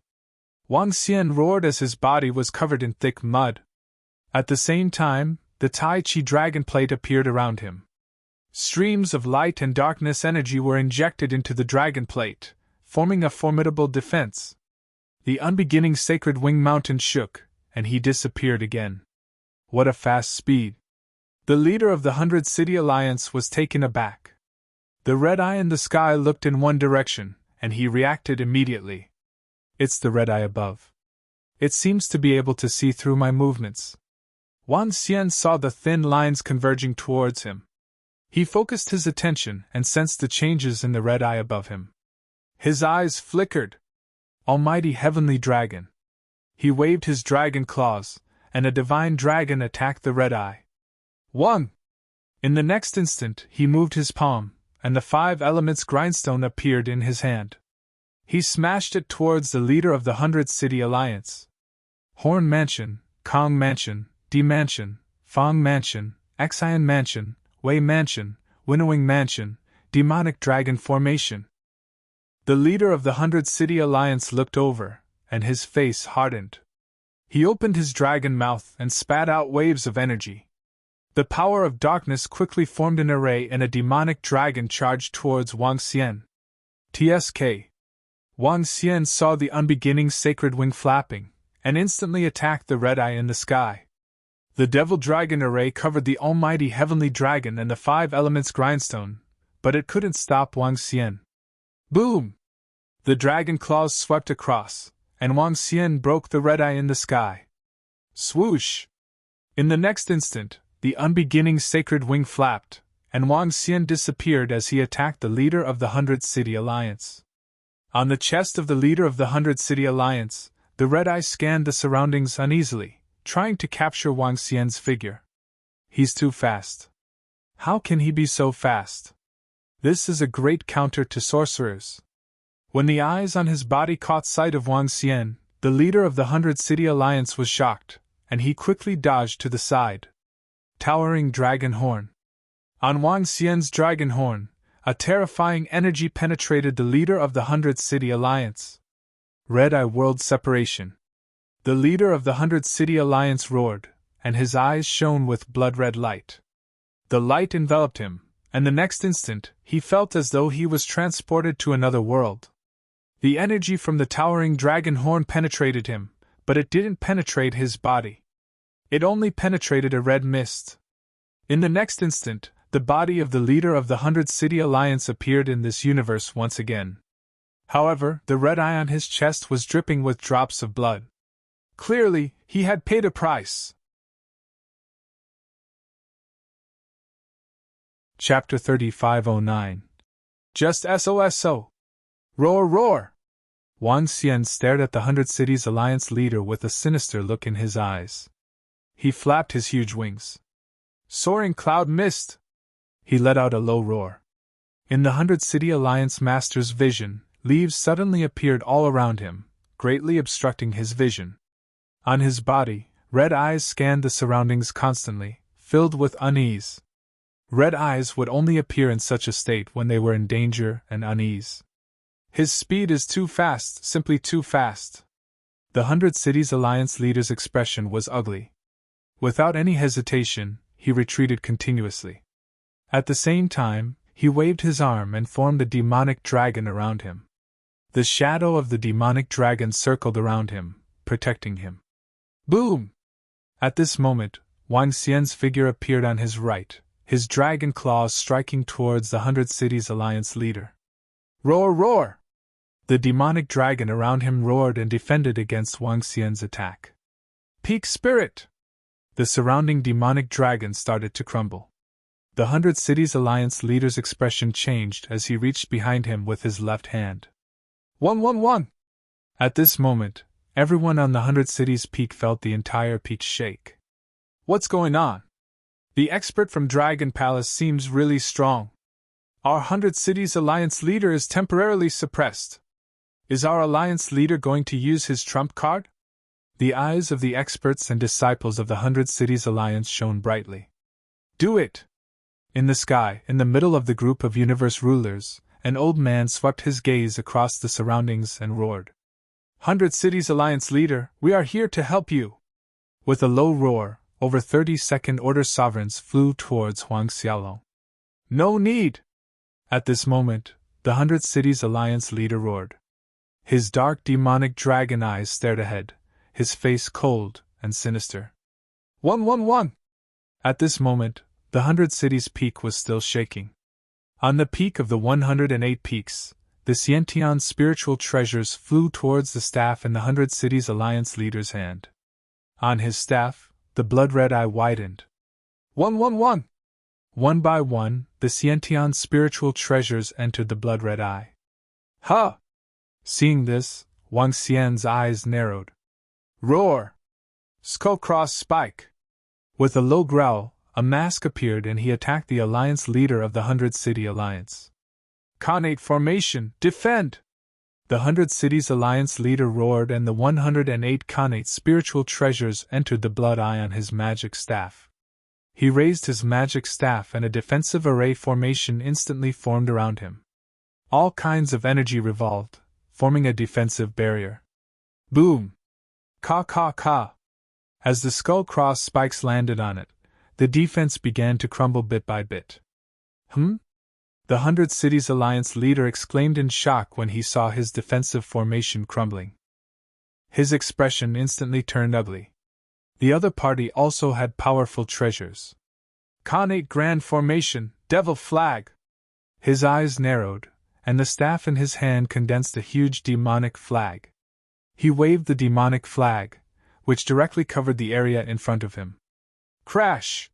Wang Xian roared as his body was covered in thick mud. At the same time, the Tai Chi dragon plate appeared around him. Streams of light and darkness energy were injected into the dragon plate, forming a formidable defense. The unbeginning sacred wing mountain shook, and he disappeared again. What a fast speed! The leader of the 100 City Alliance was taken aback. The red eye in the sky looked in one direction, and he reacted immediately. It's the red eye above. It seems to be able to see through my movements. Wang Xian saw the thin lines converging towards him. He focused his attention and sensed the changes in the red eye above him. His eyes flickered. Almighty heavenly dragon. He waved his dragon claws, and a divine dragon attacked the red eye. Wang! In the next instant, he moved his palm, and the 5 elements grindstone appeared in his hand. He smashed it towards the leader of the 100-City Alliance. Horn Mansion, Kong Mansion, D Mansion, Fong Mansion, Xian Mansion, Wei Mansion, Winnowing Mansion, Demonic Dragon Formation. The leader of the 100-City Alliance looked over, and his face hardened. He opened his dragon mouth and spat out waves of energy. The power of darkness quickly formed an array, and a demonic dragon charged towards Wang Xian. TSK. Wang Xian saw the unbeginning sacred wing flapping, and instantly attacked the red eye in the sky. The devil dragon array covered the almighty heavenly dragon and the 5 elements grindstone, but it couldn't stop Wang Xian. Boom! The dragon claws swept across, and Wang Xian broke the red eye in the sky. Swoosh! In the next instant, the unbeginning sacred wing flapped, and Wang Xian disappeared as he attacked the leader of the 100-City Alliance. On the chest of the leader of the 100-City Alliance, the red eye scanned the surroundings uneasily, trying to capture Wang Xian's figure. He's too fast. How can he be so fast? This is a great counter to sorcerers. When the eyes on his body caught sight of Wang Xian, the leader of the 100-City Alliance was shocked, and he quickly dodged to the side. Towering Dragon Horn. On Wang Xian's dragon horn, a terrifying energy penetrated the leader of the 100-City Alliance. Red Eye World Separation. The leader of the 100-City Alliance roared, and his eyes shone with blood-red light. The light enveloped him, and the next instant, he felt as though he was transported to another world. The energy from the towering dragon horn penetrated him, but it didn't penetrate his body. It only penetrated a red mist. In the next instant, the body of the leader of the 100-City Alliance appeared in this universe once again. However, the red eye on his chest was dripping with drops of blood. Clearly, he had paid a price. Chapter 3509. Just SOSO. Roar, roar! Wang Xian stared at the 100-City Alliance leader with a sinister look in his eyes. He flapped his huge wings. Soaring cloud mist! He let out a low roar. In the 100-City Alliance master's vision, leaves suddenly appeared all around him, greatly obstructing his vision. On his body, red eyes scanned the surroundings constantly, filled with unease. Red eyes would only appear in such a state when they were in danger and unease. His speed is too fast, simply too fast. The 100-City Alliance leader's expression was ugly. Without any hesitation, he retreated continuously. At the same time, he waved his arm and formed a demonic dragon around him. The shadow of the demonic dragon circled around him, protecting him. Boom! At this moment, Wang Xian's figure appeared on his right, his dragon claws striking towards the 100-City Alliance leader. Roar, roar! The demonic dragon around him roared and defended against Wang Xian's attack. Peak spirit! The surrounding demonic dragon started to crumble. The 100-City Alliance leader's expression changed as he reached behind him with his left hand. 111! At this moment, everyone on the 100 Cities peak felt the entire peak shake. What's going on? The expert from Dragon Palace seems really strong. Our 100 Cities Alliance leader is temporarily suppressed. Is our Alliance leader going to use his trump card? The eyes of the experts and disciples of the 100 Cities Alliance shone brightly. Do it! In the sky, in the middle of the group of universe rulers, an old man swept his gaze across the surroundings and roared. 100 Cities Alliance leader, we are here to help you! With a low roar, over 30 second-order sovereigns flew towards Huang Xiaolong. No need! At this moment, the 100 Cities Alliance leader roared. His dark demonic dragon eyes stared ahead, his face cold and sinister. 111! At this moment, the 100 Cities peak was still shaking. On the peak of the 108 peaks, the Xiantian's spiritual treasures flew towards the staff in the 100 Cities Alliance leader's hand. On his staff, the blood-red eye widened. 111! One by one, the Xiantian's spiritual treasures entered the blood-red eye. Ha! Seeing this, Wang Xian's eyes narrowed. Roar! Skull-cross spike! With a low growl, a mask appeared and he attacked the alliance leader of the 100 City Alliance. Khanate formation, defend! The 100 Cities Alliance leader roared and the 108 Khanate spiritual treasures entered the blood eye on his magic staff. He raised his magic staff and a defensive array formation instantly formed around him. All kinds of energy revolved, forming a defensive barrier. Boom! Ka ka ka! As the skull-cross spikes landed on it, the defense began to crumble bit by bit. The 100 Cities Alliance leader exclaimed in shock when he saw his defensive formation crumbling. His expression instantly turned ugly. The other party also had powerful treasures. Khanate Grand Formation, Devil Flag! His eyes narrowed, and the staff in his hand condensed a huge demonic flag. He waved the demonic flag, which directly covered the area in front of him. Crash!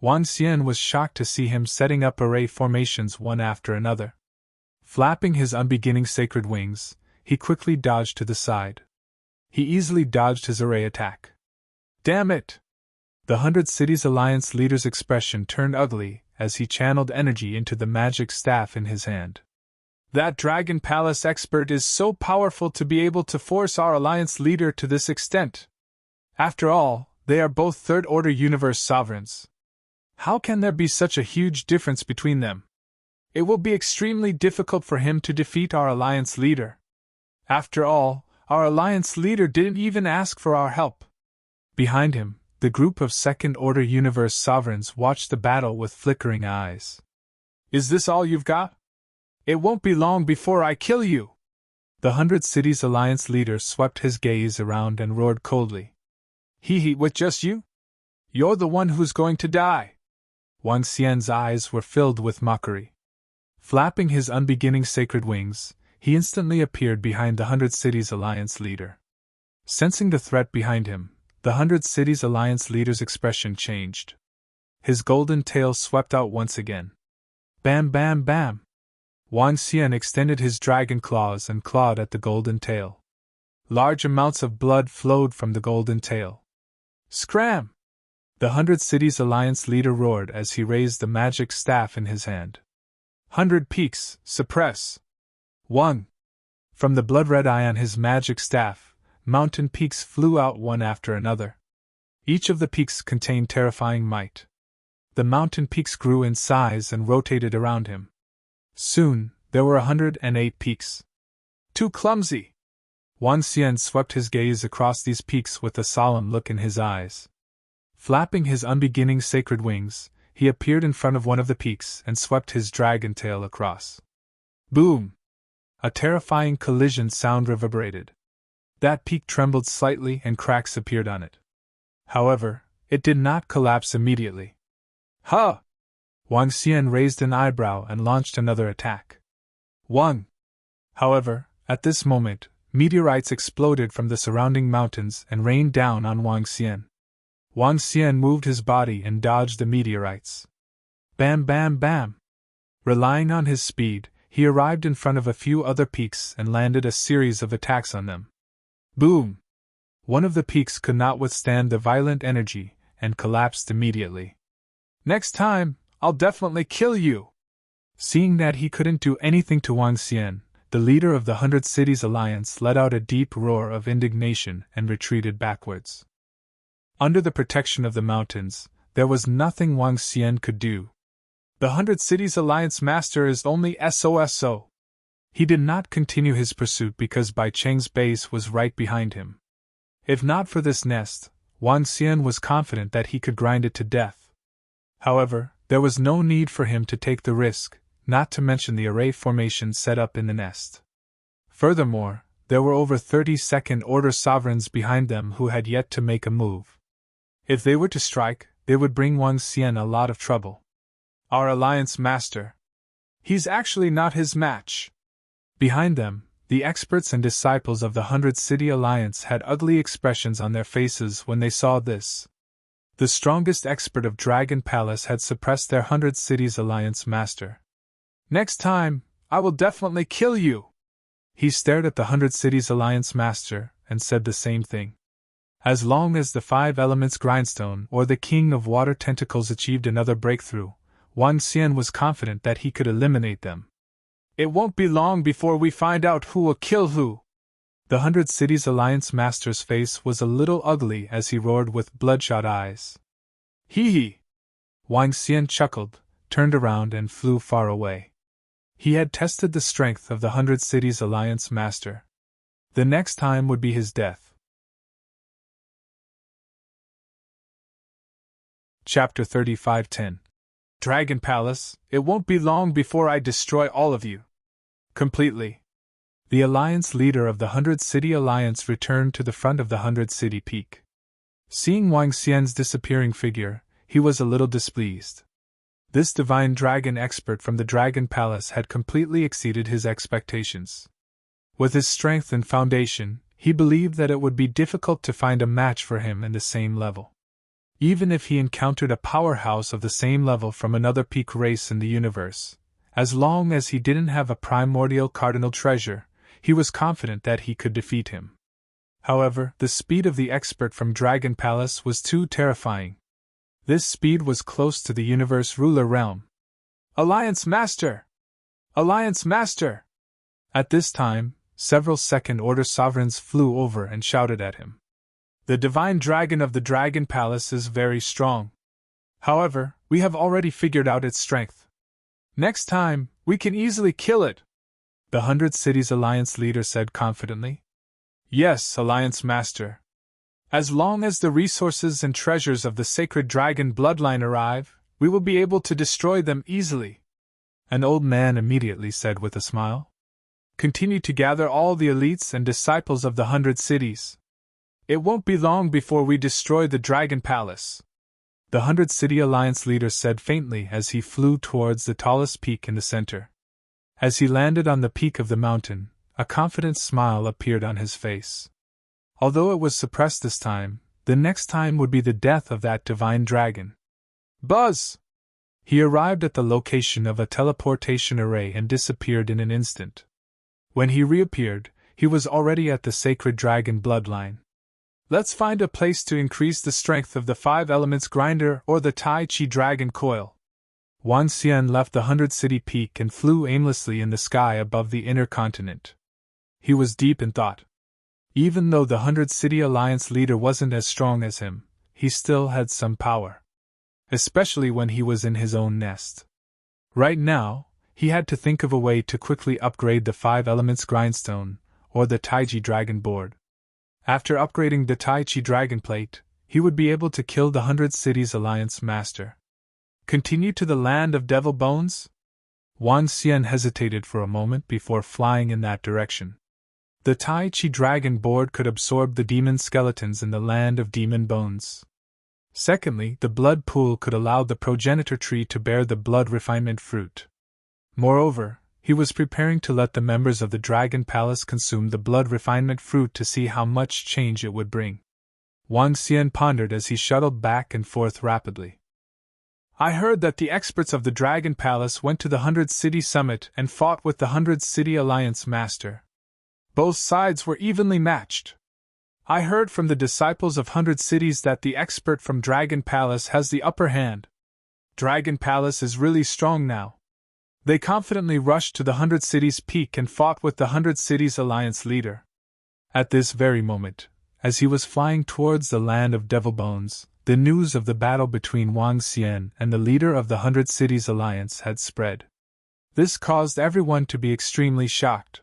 Wang Xian was shocked to see him setting up array formations one after another. Flapping his unbeginning sacred wings, he quickly dodged to the side. He easily dodged his array attack. Damn it! The 100 Cities Alliance leader's expression turned ugly as he channeled energy into the magic staff in his hand. That Dragon Palace expert is so powerful to be able to force our alliance leader to this extent. After all, they are both third-order universe sovereigns. How can there be such a huge difference between them? It will be extremely difficult for him to defeat our alliance leader. After all, our alliance leader didn't even ask for our help. Behind him, the group of second-order universe sovereigns watched the battle with flickering eyes. Is this all you've got? It won't be long before I kill you! The 100 Cities Alliance leader swept his gaze around and roared coldly. Hee, with just you? You're the one who's going to die! Wang Xian's eyes were filled with mockery. Flapping his unbeginning sacred wings, he instantly appeared behind the 100 Cities Alliance leader. Sensing the threat behind him, the 100 Cities Alliance leader's expression changed. His golden tail swept out once again. Bam bam bam! Wang Xian extended his dragon claws and clawed at the golden tail. Large amounts of blood flowed from the golden tail. Scram! The 100 Cities Alliance leader roared as he raised the magic staff in his hand. 100 peaks, suppress! 1. From the blood-red eye on his magic staff, mountain peaks flew out one after another. Each of the peaks contained terrifying might. The mountain peaks grew in size and rotated around him. Soon, there were 108 peaks. Too clumsy! Wang Xian swept his gaze across these peaks with a solemn look in his eyes. Flapping his unbeginning sacred wings, he appeared in front of one of the peaks and swept his dragon tail across. Boom! A terrifying collision sound reverberated. That peak trembled slightly and cracks appeared on it. However, it did not collapse immediately. Ha! Wang Xian raised an eyebrow and launched another attack. 1. However, at this moment, meteorites exploded from the surrounding mountains and rained down on Wang Xian. Wang Xian moved his body and dodged the meteorites. Bam bam bam! Relying on his speed, he arrived in front of a few other peaks and landed a series of attacks on them. Boom! One of the peaks could not withstand the violent energy and collapsed immediately. Next time, I'll definitely kill you! Seeing that he couldn't do anything to Wang Xian, the leader of the 100 Cities Alliance let out a deep roar of indignation and retreated backwards. Under the protection of the mountains, there was nothing Wang Xian could do. The 100 Cities Alliance master is only SOSO. He did not continue his pursuit because Bai Cheng's base was right behind him. If not for this nest, Wang Xian was confident that he could grind it to death. However, there was no need for him to take the risk, not to mention the array formation set up in the nest. Furthermore, there were over 30 second-order sovereigns behind them who had yet to make a move. If they were to strike, they would bring Wang Xian a lot of trouble. Our alliance master. He's actually not his match. Behind them, the experts and disciples of the 100-City Alliance had ugly expressions on their faces when they saw this. The strongest expert of Dragon Palace had suppressed their 100 Cities Alliance master. "Next time, I will definitely kill you!" He stared at the 100 Cities Alliance master and said the same thing. As long as the 5 Elements Grindstone or the King of Water Tentacles achieved another breakthrough, Wang Xian was confident that he could eliminate them. "It won't be long before we find out who will kill who." The 100 Cities Alliance master's face was a little ugly as he roared with bloodshot eyes. "Hee hee!" Wang Xian chuckled, turned around and flew far away. He had tested the strength of the 100 Cities Alliance master. The next time would be his death. Chapter 35:10. Dragon Palace, it won't be long before I destroy all of you. Completely. The Alliance leader of the 100-City Alliance returned to the front of the 100-City Peak. Seeing Wang Xian's disappearing figure, he was a little displeased. This divine dragon expert from the Dragon Palace had completely exceeded his expectations. With his strength and foundation, he believed that it would be difficult to find a match for him in the same level. Even if he encountered a powerhouse of the same level from another peak race in the universe, as long as he didn't have a primordial cardinal treasure, he was confident that he could defeat him. However, the speed of the expert from Dragon Palace was too terrifying. This speed was close to the universe ruler realm. "Alliance Master! Alliance Master!" At this time, several second-order sovereigns flew over and shouted at him. "The divine dragon of the Dragon Palace is very strong. However, we have already figured out its strength. Next time, we can easily kill it," the 100 Cities Alliance leader said confidently. "Yes, Alliance Master. As long as the resources and treasures of the sacred dragon bloodline arrive, we will be able to destroy them easily," an old man immediately said with a smile. "Continue to gather all the elites and disciples of the 100 cities. It won't be long before we destroy the Dragon Palace," the 100 City Alliance leader said faintly as he flew towards the tallest peak in the center. As he landed on the peak of the mountain, a confident smile appeared on his face. Although it was suppressed this time, the next time would be the death of that divine dragon. Buzz! He arrived at the location of a teleportation array and disappeared in an instant. When he reappeared, he was already at the sacred dragon bloodline. "Let's find a place to increase the strength of the 5 Elements Grinder or the Tai Chi Dragon Coil." Wang Xian left the 100-City Peak and flew aimlessly in the sky above the inner continent. He was deep in thought. Even though the 100-City Alliance leader wasn't as strong as him, he still had some power. Especially when he was in his own nest. Right now, he had to think of a way to quickly upgrade the 5 Elements Grindstone, or the Taiji Dragon Board. After upgrading the Tai Chi Dragon Plate, he would be able to kill the 100 Cities Alliance master. Continue to the land of Devil Bones? Wang Xian hesitated for a moment before flying in that direction. The Tai Chi Dragon Board could absorb the demon skeletons in the land of Demon Bones. Secondly, the blood pool could allow the progenitor tree to bear the blood refinement fruit. Moreover, he was preparing to let the members of the Dragon Palace consume the blood refinement fruit to see how much change it would bring. Wang Xian pondered as he shuttled back and forth rapidly. "I heard that the experts of the Dragon Palace went to the 100-City Summit and fought with the 100-City Alliance Master. Both sides were evenly matched. I heard from the disciples of 100 cities that the expert from Dragon Palace has the upper hand. Dragon Palace is really strong now. They confidently rushed to the 100 Cities Peak and fought with the 100 Cities Alliance leader." At this very moment, as he was flying towards the land of Devil Bones, the news of the battle between Wang Xian and the leader of the 100 Cities Alliance had spread. This caused everyone to be extremely shocked.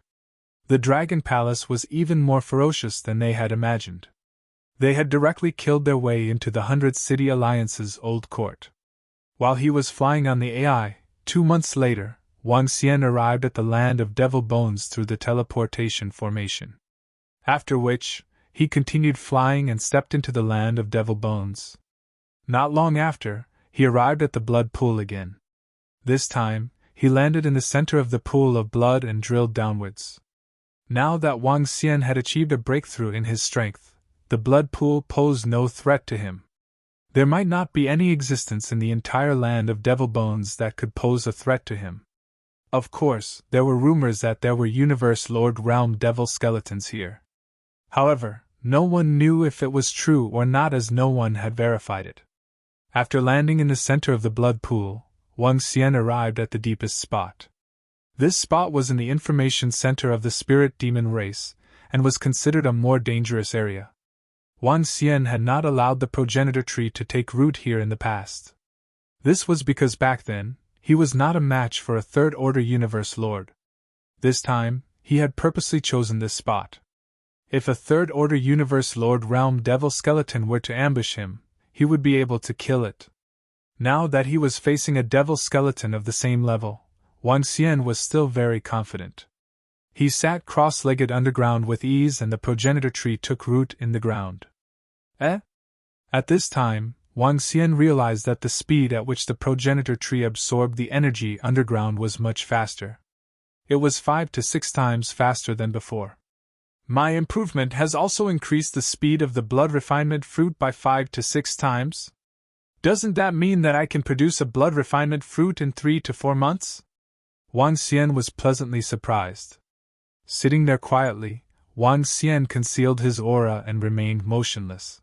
The Dragon Palace was even more ferocious than they had imagined. They had directly killed their way into the 100 City Alliance's old court. While he was flying on the AI, 2 months later, Wang Xian arrived at the land of Devil Bones through the teleportation formation. After which, he continued flying and stepped into the land of Devil Bones. Not long after, he arrived at the blood pool again. This time, He landed in the center of the pool of blood and drilled downwards. Now that Wang Xian had achieved a breakthrough in his strength, the blood pool posed no threat to him. There might not be any existence in the entire land of devil bones that could pose a threat to him. Of course, there were rumors that there were Universe Lord Realm devil skeletons here. However, no one knew if it was true or not, as no one had verified it. After landing in the center of the blood pool, Wang Xian arrived at the deepest spot. This spot was in the information center of the spirit demon race, and was considered a more dangerous area. Wang Xian had not allowed the progenitor tree to take root here in the past. This was because back then, he was not a match for a third-order universe lord. This time, he had purposely chosen this spot. If a third-order universe lord realm devil skeleton were to ambush him, he would be able to kill it. Now that he was facing a devil skeleton of the same level, Wang Xian was still very confident. He sat cross-legged underground with ease, and the progenitor tree took root in the ground. At this time, Wang Xian realized that the speed at which the progenitor tree absorbed the energy underground was much faster. It was 5 to 6 times faster than before. My improvement has also increased the speed of the blood refinement fruit by 5 to 6 times? Doesn't that mean that I can produce a blood refinement fruit in 3 to 4 months? Wang Xian was pleasantly surprised. Sitting there quietly, Wang Xian concealed his aura and remained motionless.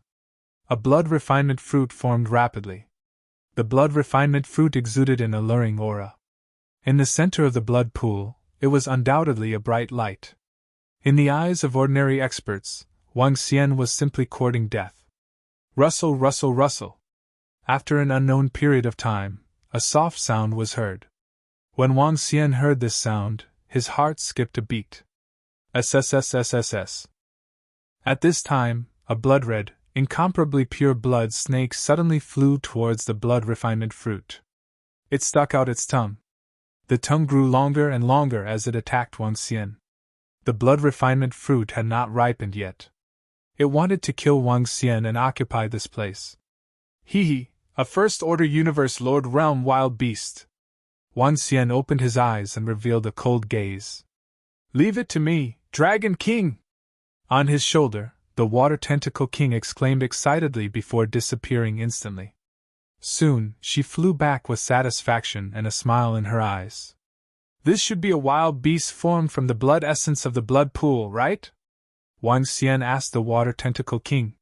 A blood refinement fruit formed rapidly. The blood refinement fruit exuded an alluring aura. In the center of the blood pool, it was undoubtedly a bright light. In the eyes of ordinary experts, Wang Xian was simply courting death. Rustle, rustle, rustle. After an unknown period of time, a soft sound was heard. When Wang Xian heard this sound, his heart skipped a beat. SSSSSS. At this time, a blood-red, incomparably pure blood snake suddenly flew towards the blood refinement fruit. It stuck out its tongue. The tongue grew longer and longer as it attacked Wang Xian. The blood refinement fruit had not ripened yet. It wanted to kill Wang Xian and occupy this place. Hee, a first-order universe lord realm wild beast. Wang Xian opened his eyes and revealed a cold gaze. Leave it to me, Dragon King! On his shoulder, the Water Tentacle King exclaimed excitedly before disappearing instantly. Soon, she flew back with satisfaction and a smile in her eyes. This should be a wild beast formed from the blood essence of the blood pool, right? Wang Xian asked the Water Tentacle King.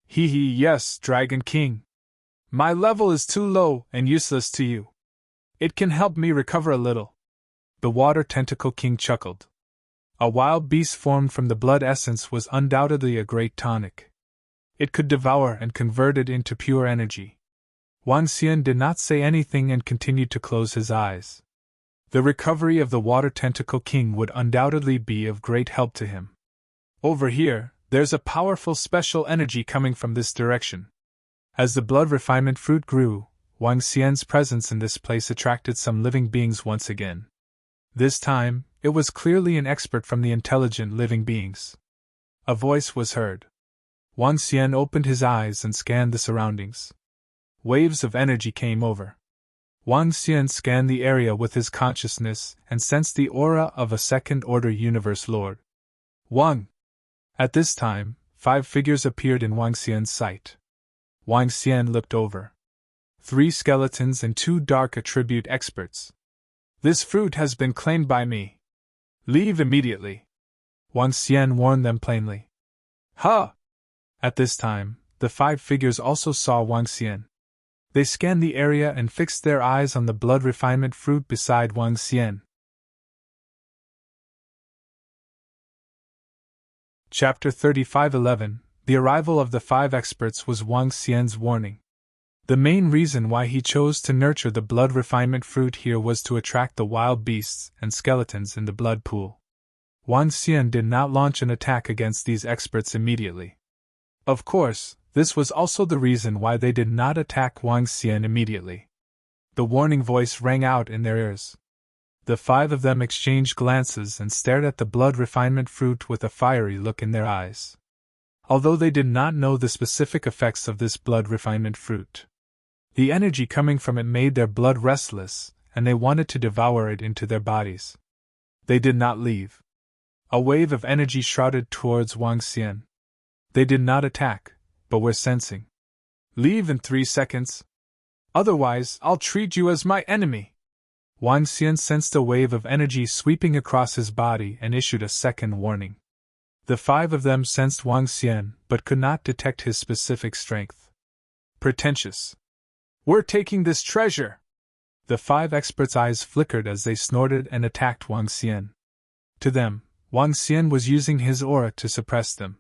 Yes, Dragon King. My level is too low and useless to you. It can help me recover a little. The Water Tentacle King chuckled. A wild beast formed from the blood essence was undoubtedly a great tonic. It could devour and convert it into pure energy. Wang Xian did not say anything and continued to close his eyes. The recovery of the Water Tentacle King would undoubtedly be of great help to him. Over here, there's a powerful special energy coming from this direction. As the blood refinement fruit grew, Wang Xian's presence in this place attracted some living beings once again. This time, it was clearly an expert from the intelligent living beings. A voice was heard. Wang Xian opened his eyes and scanned the surroundings. Waves of energy came over. Wang Xian scanned the area with his consciousness and sensed the aura of a second-order universe lord. Wang! At this time, 5 figures appeared in Wang Xian's sight. Wang Xian looked over. 3 skeletons and 2 dark attribute experts. This fruit has been claimed by me. Leave immediately. Wang Xian warned them plainly. Ha! At this time, the 5 figures also saw Wang Xian. They scanned the area and fixed their eyes on the blood refinement fruit beside Wang Xian. Chapter 35:11. The arrival of the 5 experts was Wang Xian's warning. The main reason why he chose to nurture the blood refinement fruit here was to attract the wild beasts and skeletons in the blood pool. Wang Xian did not launch an attack against these experts immediately. Of course, this was also the reason why they did not attack Wang Xian immediately. The warning voice rang out in their ears. The 5 of them exchanged glances and stared at the blood refinement fruit with a fiery look in their eyes. Although they did not know the specific effects of this blood refinement fruit, the energy coming from it made their blood restless, and they wanted to devour it into their bodies. They did not leave. A wave of energy shrouded towards Wang Xian. They did not attack, but were sensing. Leave in 3 seconds. Otherwise, I'll treat you as my enemy. Wang Xian sensed a wave of energy sweeping across his body and issued a second warning. The 5 of them sensed Wang Xian but could not detect his specific strength. Pretentious. We're taking this treasure! The 5 experts' eyes flickered as they snorted and attacked Wang Xian. To them, Wang Xian was using his aura to suppress them.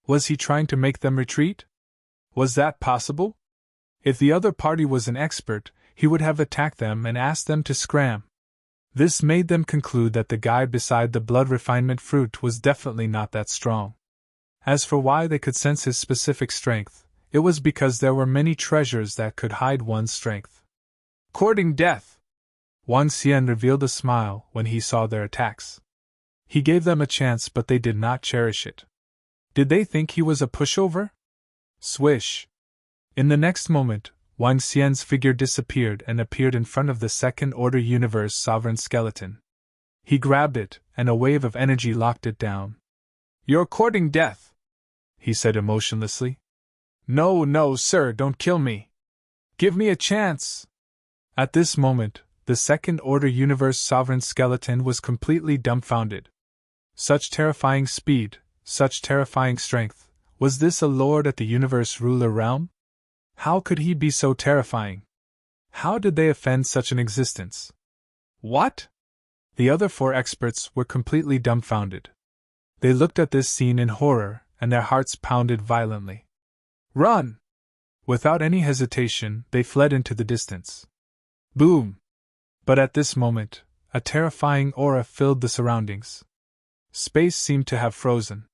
Was he trying to make them retreat? Was that possible? If the other party was an expert, he would have attacked them and asked them to scram. This made them conclude that the guy beside the blood refinement fruit was definitely not that strong. As for why they could sense his specific strength, it was because there were many treasures that could hide one's strength. Courting death! Wang Xian revealed a smile when he saw their attacks. He gave them a chance, but they did not cherish it. Did they think he was a pushover? Swish! In the next moment, Wang Xian's figure disappeared and appeared in front of the second-order universe sovereign skeleton. He grabbed it, and a wave of energy locked it down. You're courting death, he said emotionlessly. No, sir, don't kill me. Give me a chance. At this moment, the second-order universe sovereign skeleton was completely dumbfounded. Such terrifying speed, such terrifying strength, was this a lord at the universe ruler realm? How could he be so terrifying? How did they offend such an existence? What? The other 4 experts were completely dumbfounded. They looked at this scene in horror, and their hearts pounded violently. Run! Without any hesitation, they fled into the distance. Boom! But at this moment, a terrifying aura filled the surroundings. Space seemed to have frozen.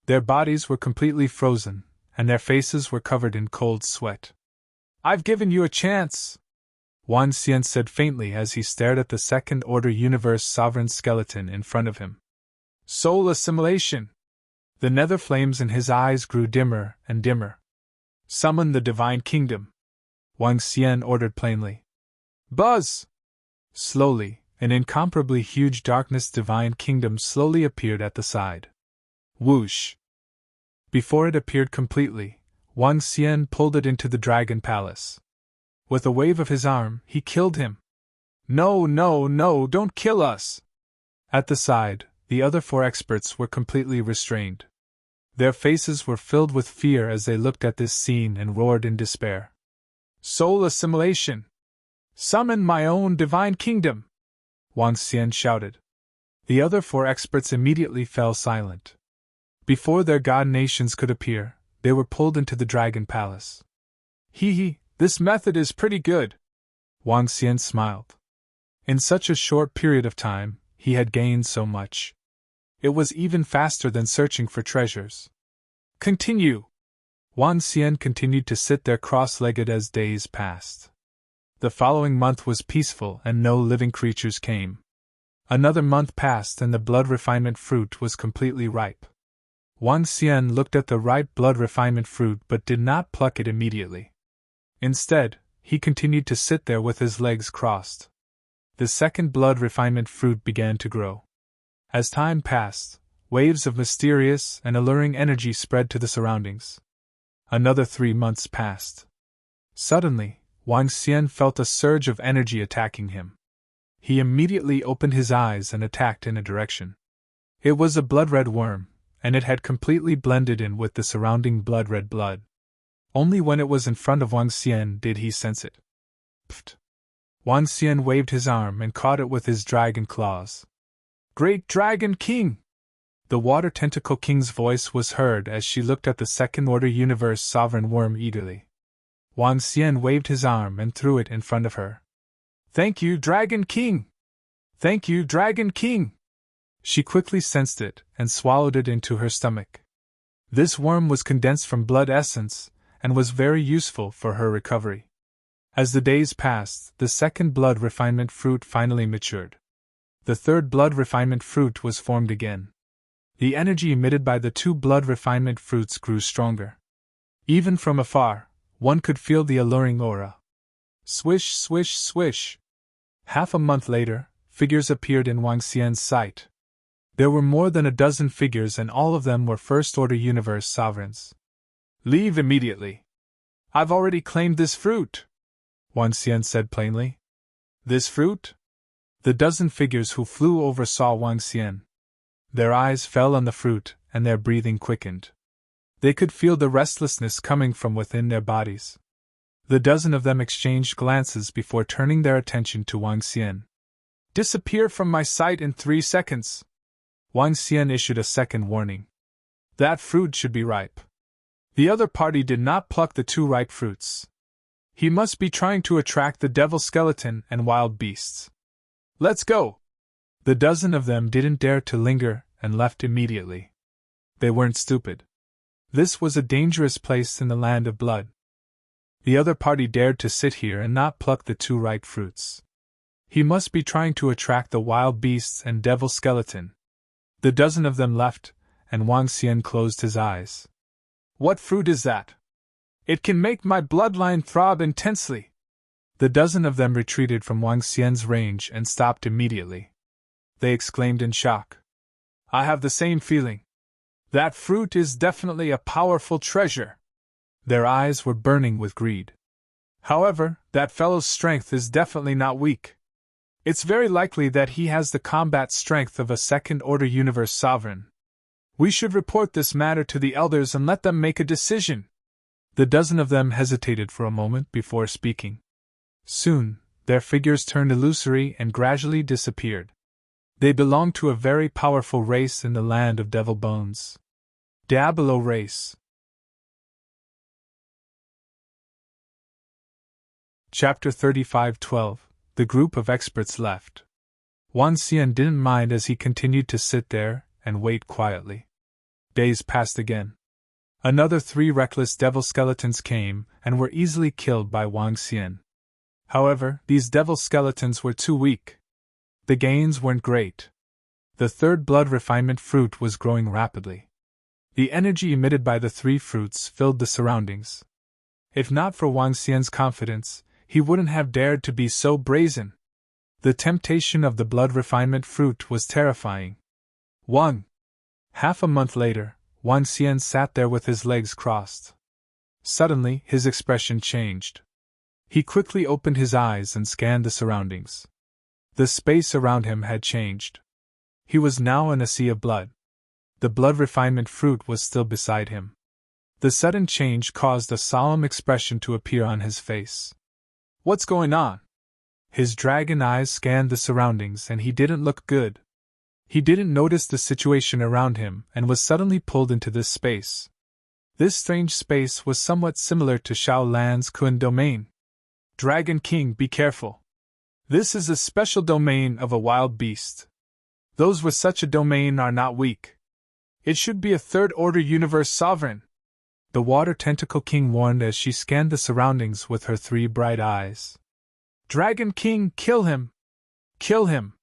Their bodies were completely frozen, and their faces were covered in cold sweat. I've given you a chance, Wang Xian said faintly as he stared at the second-order universe sovereign skeleton in front of him. Soul assimilation! The nether flames in his eyes grew dimmer and dimmer. Summon the divine kingdom, Wang Xian ordered plainly. Buzz! Slowly, an incomparably huge darkness divine kingdom slowly appeared at the side. Whoosh! Before it appeared completely, Wang Xian pulled it into the dragon palace. With a wave of his arm, he killed him. No, don't kill us! At the side, the other 4 experts were completely restrained. Their faces were filled with fear as they looked at this scene and roared in despair. Soul assimilation! Summon my own divine kingdom! Wang Xian shouted. The other 4 experts immediately fell silent. Before their god nations could appear, they were pulled into the dragon palace. This method is pretty good, Wang Xian smiled. In such a short period of time, he had gained so much. It was even faster than searching for treasures. Continue! Wang Xian continued to sit there cross-legged as days passed. The following month was peaceful and no living creatures came. Another month passed and the blood refinement fruit was completely ripe. Wang Xian looked at the ripe blood refinement fruit but did not pluck it immediately. Instead, he continued to sit there with his legs crossed. The second blood refinement fruit began to grow. As time passed, waves of mysterious and alluring energy spread to the surroundings. Another 3 months passed. Suddenly, Wang Xian felt a surge of energy attacking him. He immediately opened his eyes and attacked in a direction. It was a blood-red worm, and it had completely blended in with the surrounding blood-red blood. Only when it was in front of Wang Xian did he sense it. Pfft! Wang Xian waved his arm and caught it with his dragon claws. Great Dragon King! The Water Tentacle King's voice was heard as she looked at the second-order universe sovereign worm eagerly. Wang Xian waved his arm and threw it in front of her. Thank you, Dragon King! Thank you, Dragon King! She quickly sensed it and swallowed it into her stomach. This worm was condensed from blood essence and was very useful for her recovery. As the days passed, the second blood refinement fruit finally matured. The third blood refinement fruit was formed again. The energy emitted by the 2 blood refinement fruits grew stronger. Even from afar, one could feel the alluring aura. Swish, swish, swish. Half a month later, figures appeared in Wang Xian's sight. There were more than a dozen figures, and all of them were First-Order Universe sovereigns. "Leave immediately. I've already claimed this fruit," Wang Xian said plainly. "This fruit?" The dozen figures who flew over saw Wang Xian. Their eyes fell on the fruit, and their breathing quickened. They could feel the restlessness coming from within their bodies. The dozen of them exchanged glances before turning their attention to Wang Xian. "Disappear from my sight in 3 seconds!" Wang Xian issued a second warning. That fruit should be ripe. The other party did not pluck the 2 ripe fruits. He must be trying to attract the devil skeleton and wild beasts. "Let's go!" The dozen of them didn't dare to linger and left immediately. They weren't stupid. This was a dangerous place in the land of blood. The other party dared to sit here and not pluck the 2 ripe fruits. He must be trying to attract the wild beasts and devil skeleton. The dozen of them left, and Wang Xian closed his eyes. "What fruit is that? It can make my bloodline throb intensely." The dozen of them retreated from Wang Xian's range and stopped immediately. They exclaimed in shock. "I have the same feeling. That fruit is definitely a powerful treasure." Their eyes were burning with greed. "However, that fellow's strength is definitely not weak. It's very likely that he has the combat strength of a second-order universe sovereign. We should report this matter to the elders and let them make a decision." The dozen of them hesitated for a moment before speaking. Soon, their figures turned illusory and gradually disappeared. They belonged to a very powerful race in the land of Devil Bones. Diablo race. Chapter 35:12. The group of experts left. Wang Xian didn't mind as he continued to sit there and wait quietly. Days passed again. Another 3 reckless devil skeletons came and were easily killed by Wang Xian. However, these devil skeletons were too weak. The gains weren't great. The 3rd blood refinement fruit was growing rapidly. The energy emitted by the 3 fruits filled the surroundings. If not for Wang Xian's confidence, he wouldn't have dared to be so brazen. The temptation of the blood refinement fruit was terrifying. Half a month later, Wang Xian sat there with his legs crossed. Suddenly, his expression changed. He quickly opened his eyes and scanned the surroundings. The space around him had changed. He was now in a sea of blood. The blood refinement fruit was still beside him. The sudden change caused a solemn expression to appear on his face. "What's going on?" His dragon eyes scanned the surroundings and he didn't look good. He didn't notice the situation around him and was suddenly pulled into this space. This strange space was somewhat similar to Shao Lan's Kun domain. "Dragon King, be careful. This is a special domain of a wild beast. Those with such a domain are not weak. It should be a 3rd-order universe sovereign," the Water Tentacle King warned as she scanned the surroundings with her 3 bright eyes. "Dragon King, kill him! Kill him!"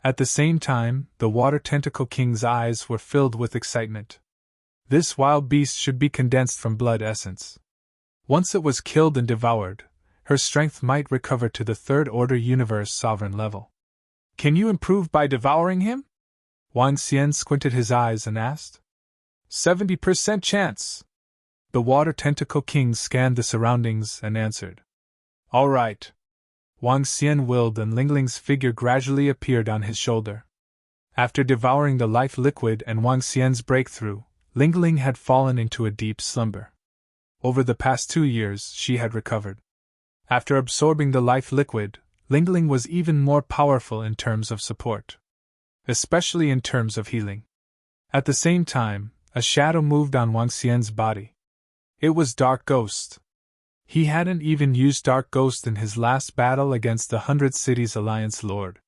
At the same time, the Water Tentacle King's eyes were filled with excitement. This wild beast should be condensed from blood essence. Once it was killed and devoured, her strength might recover to the 3rd-order universe sovereign level. "Can you improve by devouring him?" Wang Xian squinted his eyes and asked. 70% chance. The Water Tentacle King scanned the surroundings and answered. "All right." Wang Xian willed and Lingling's figure gradually appeared on his shoulder. After devouring the life liquid and Wang Xian's breakthrough, Lingling had fallen into a deep slumber. Over the past 2 years, she had recovered. After absorbing the life liquid, Lingling was even more powerful in terms of support, especially in terms of healing. At the same time, a shadow moved on Wang Xian's body. It was Dark Ghost. He hadn't even used Dark Ghost in his last battle against the 100 Cities Alliance Lord.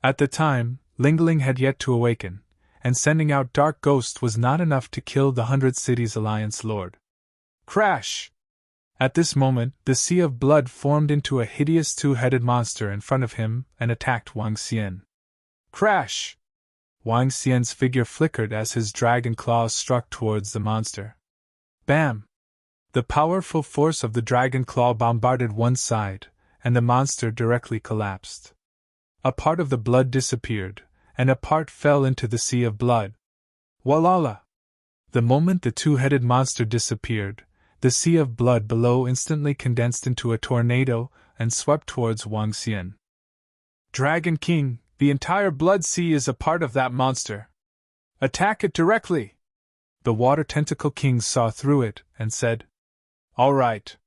At the time, Lingling had yet to awaken, and sending out Dark Ghost was not enough to kill the 100 Cities Alliance Lord. Crash! At this moment, the sea of blood formed into a hideous 2-headed monster in front of him and attacked Wang Xian. Crash! Wang Xian's figure flickered as his dragon claws struck towards the monster. Bam! The powerful force of the dragon claw bombarded one side, and the monster directly collapsed. A part of the blood disappeared, and a part fell into the sea of blood. Walala! The moment the two-headed monster disappeared, the sea of blood below instantly condensed into a tornado and swept towards Wang Xian. Dragon King, the entire blood sea is a part of that monster. Attack it directly! The Water Tentacle King saw through it and said, All right.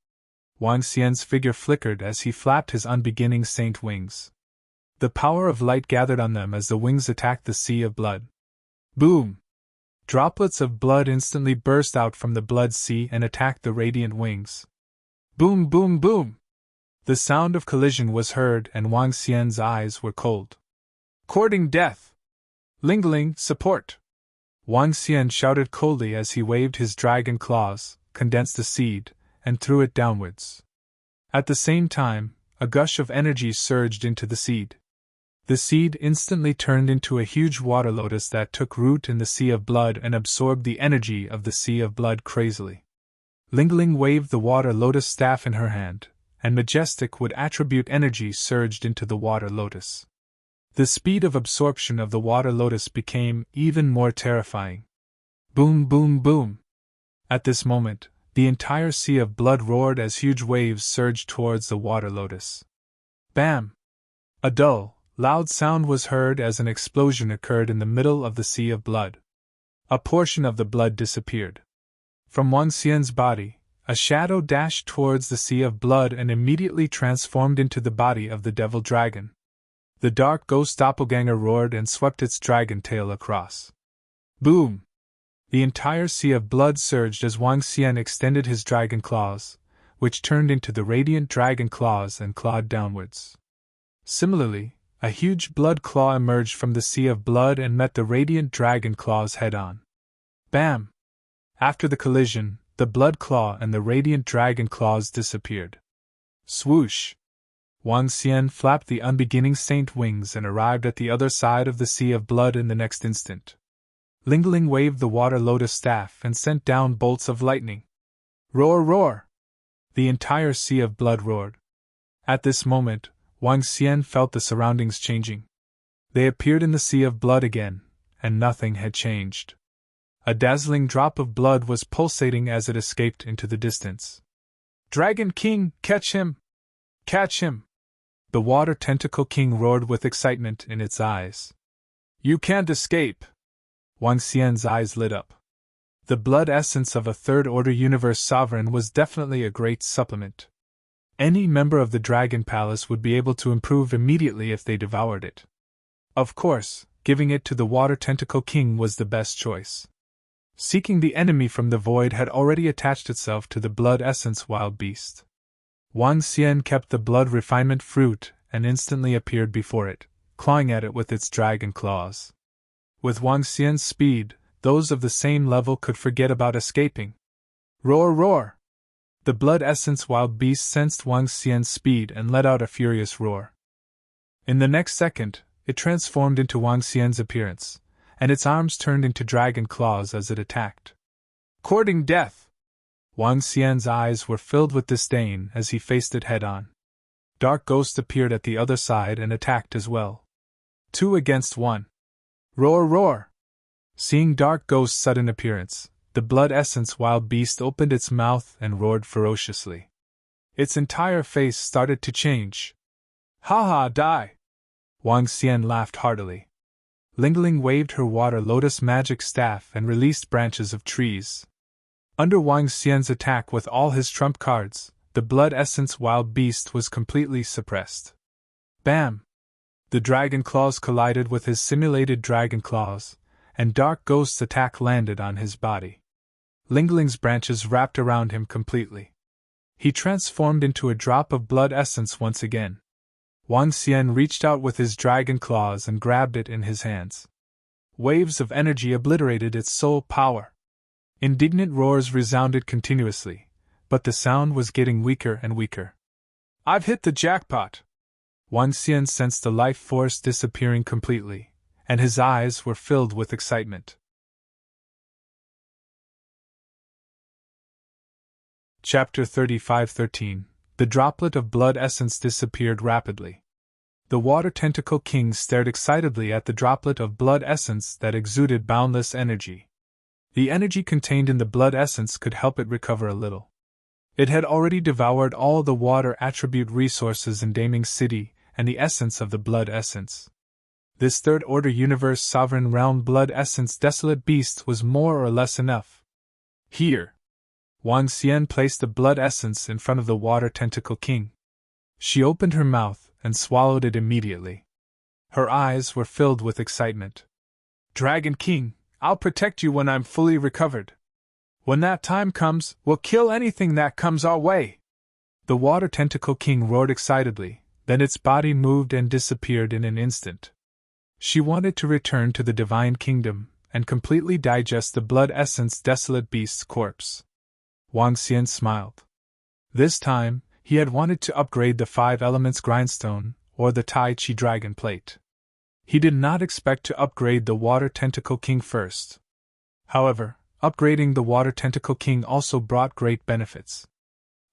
Wang Xian's figure flickered as he flapped his unbeginning saint wings. The power of light gathered on them as the wings attacked the sea of blood. Boom! Droplets of blood instantly burst out from the blood sea and attacked the radiant wings. Boom, boom, boom! The sound of collision was heard and Wang Xian's eyes were cold. Courting death! Lingling, support! Wang Xian shouted coldly as he waved his dragon claws, condensed a seed, and threw it downwards. At the same time, a gush of energy surged into the seed. The seed instantly turned into a huge water lotus that took root in the sea of blood and absorbed the energy of the sea of blood crazily. Lingling waved the water lotus staff in her hand, and majestic would attribute energy surged into the water lotus. The speed of absorption of the water lotus became even more terrifying. Boom, boom, boom! At this moment, the entire sea of blood roared as huge waves surged towards the water lotus. Bam! A dull, loud sound was heard as an explosion occurred in the middle of the sea of blood. A portion of the blood disappeared. From Wang Xian's body, a shadow dashed towards the sea of blood and immediately transformed into the body of the devil dragon. The dark ghost doppelganger roared and swept its dragon tail across. Boom! The entire sea of blood surged as Wang Xian extended his dragon claws, which turned into the radiant dragon claws and clawed downwards. Similarly, a huge blood claw emerged from the sea of blood and met the radiant dragon claws head-on. Bam! After the collision, the blood claw and the radiant dragon claws disappeared. Swoosh! Wang Xian flapped the unbeginning saint wings and arrived at the other side of the sea of blood in the next instant. Lingling waved the water lotus staff and sent down bolts of lightning. Roar, roar! The entire sea of blood roared. At this moment, Wang Xian felt the surroundings changing. They appeared in the sea of blood again, and nothing had changed. A dazzling drop of blood was pulsating as it escaped into the distance. Dragon King, catch him! Catch him! The Water Tentacle King roared with excitement in its eyes. You can't escape! Wang Xian's eyes lit up. The blood essence of a third-order universe sovereign was definitely a great supplement. Any member of the Dragon Palace would be able to improve immediately if they devoured it. Of course, giving it to the Water Tentacle King was the best choice. Seeking the enemy from the void had already attached itself to the blood essence wild beast. Wang Xian kept the blood refinement fruit and instantly appeared before it, clawing at it with its dragon claws. With Wang Xian's speed, those of the same level could forget about escaping. Roar, roar! The blood essence wild beast sensed Wang Xian's speed and let out a furious roar. In the next second, it transformed into Wang Xian's appearance, and its arms turned into dragon claws as it attacked. Courting death! Wang Xian's eyes were filled with disdain as he faced it head-on. Dark Ghost appeared at the other side and attacked as well. 2 against 1. Roar, roar! Seeing Dark Ghost's sudden appearance, the blood essence wild beast opened its mouth and roared ferociously. Its entire face started to change. Ha ha, die! Wang Xian laughed heartily. Lingling waved her water lotus magic staff and released branches of trees. Under Wang Xian's attack with all his trump cards, the blood essence wild beast was completely suppressed. Bam! The dragon claws collided with his simulated dragon claws, and Dark Ghost's attack landed on his body. Lingling's branches wrapped around him completely. He transformed into a drop of blood essence once again. Wang Xian reached out with his dragon claws and grabbed it in his hands. Waves of energy obliterated its soul power. Indignant roars resounded continuously, but the sound was getting weaker and weaker. I've hit the jackpot! Wang Xian sensed the life force disappearing completely, and his eyes were filled with excitement. Chapter 35:13 The droplet of blood essence disappeared rapidly. The Water Tentacle King stared excitedly at the droplet of blood essence that exuded boundless energy. The energy contained in the blood essence could help it recover a little. It had already devoured all the water attribute resources in Daming City and the essence of the blood essence. This third-order universe sovereign realm blood essence desolate beast was more or less enough. Here. Wang Xian placed the blood essence in front of the Water Tentacle King. She opened her mouth and swallowed it immediately. Her eyes were filled with excitement. Dragon King, I'll protect you when I'm fully recovered. When that time comes, we'll kill anything that comes our way. The Water Tentacle King roared excitedly, then its body moved and disappeared in an instant. She wanted to return to the Divine Kingdom and completely digest the blood essence desolate beast's corpse. Wang Xian smiled. This time, he had wanted to upgrade the 5 elements grindstone, or the Tai Chi dragon plate. He did not expect to upgrade the Water Tentacle King first. However, upgrading the Water Tentacle King also brought great benefits.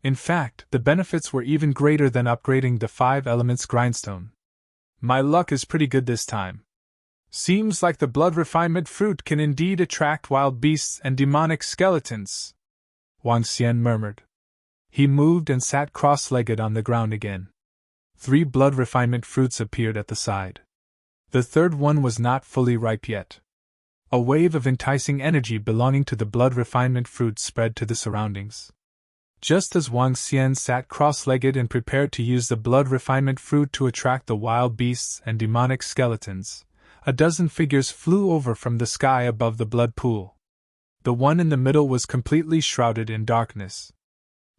In fact, the benefits were even greater than upgrading the 5 elements grindstone. My luck is pretty good this time. Seems like the blood refinement fruit can indeed attract wild beasts and demonic skeletons, Wang Xian murmured. He moved and sat cross-legged on the ground again. 3 blood refinement fruits appeared at the side. The third one was not fully ripe yet. A wave of enticing energy belonging to the blood refinement fruit spread to the surroundings. Just as Wang Xian sat cross-legged and prepared to use the blood refinement fruit to attract the wild beasts and demonic skeletons, a dozen figures flew over from the sky above the blood pool. The one in the middle was completely shrouded in darkness.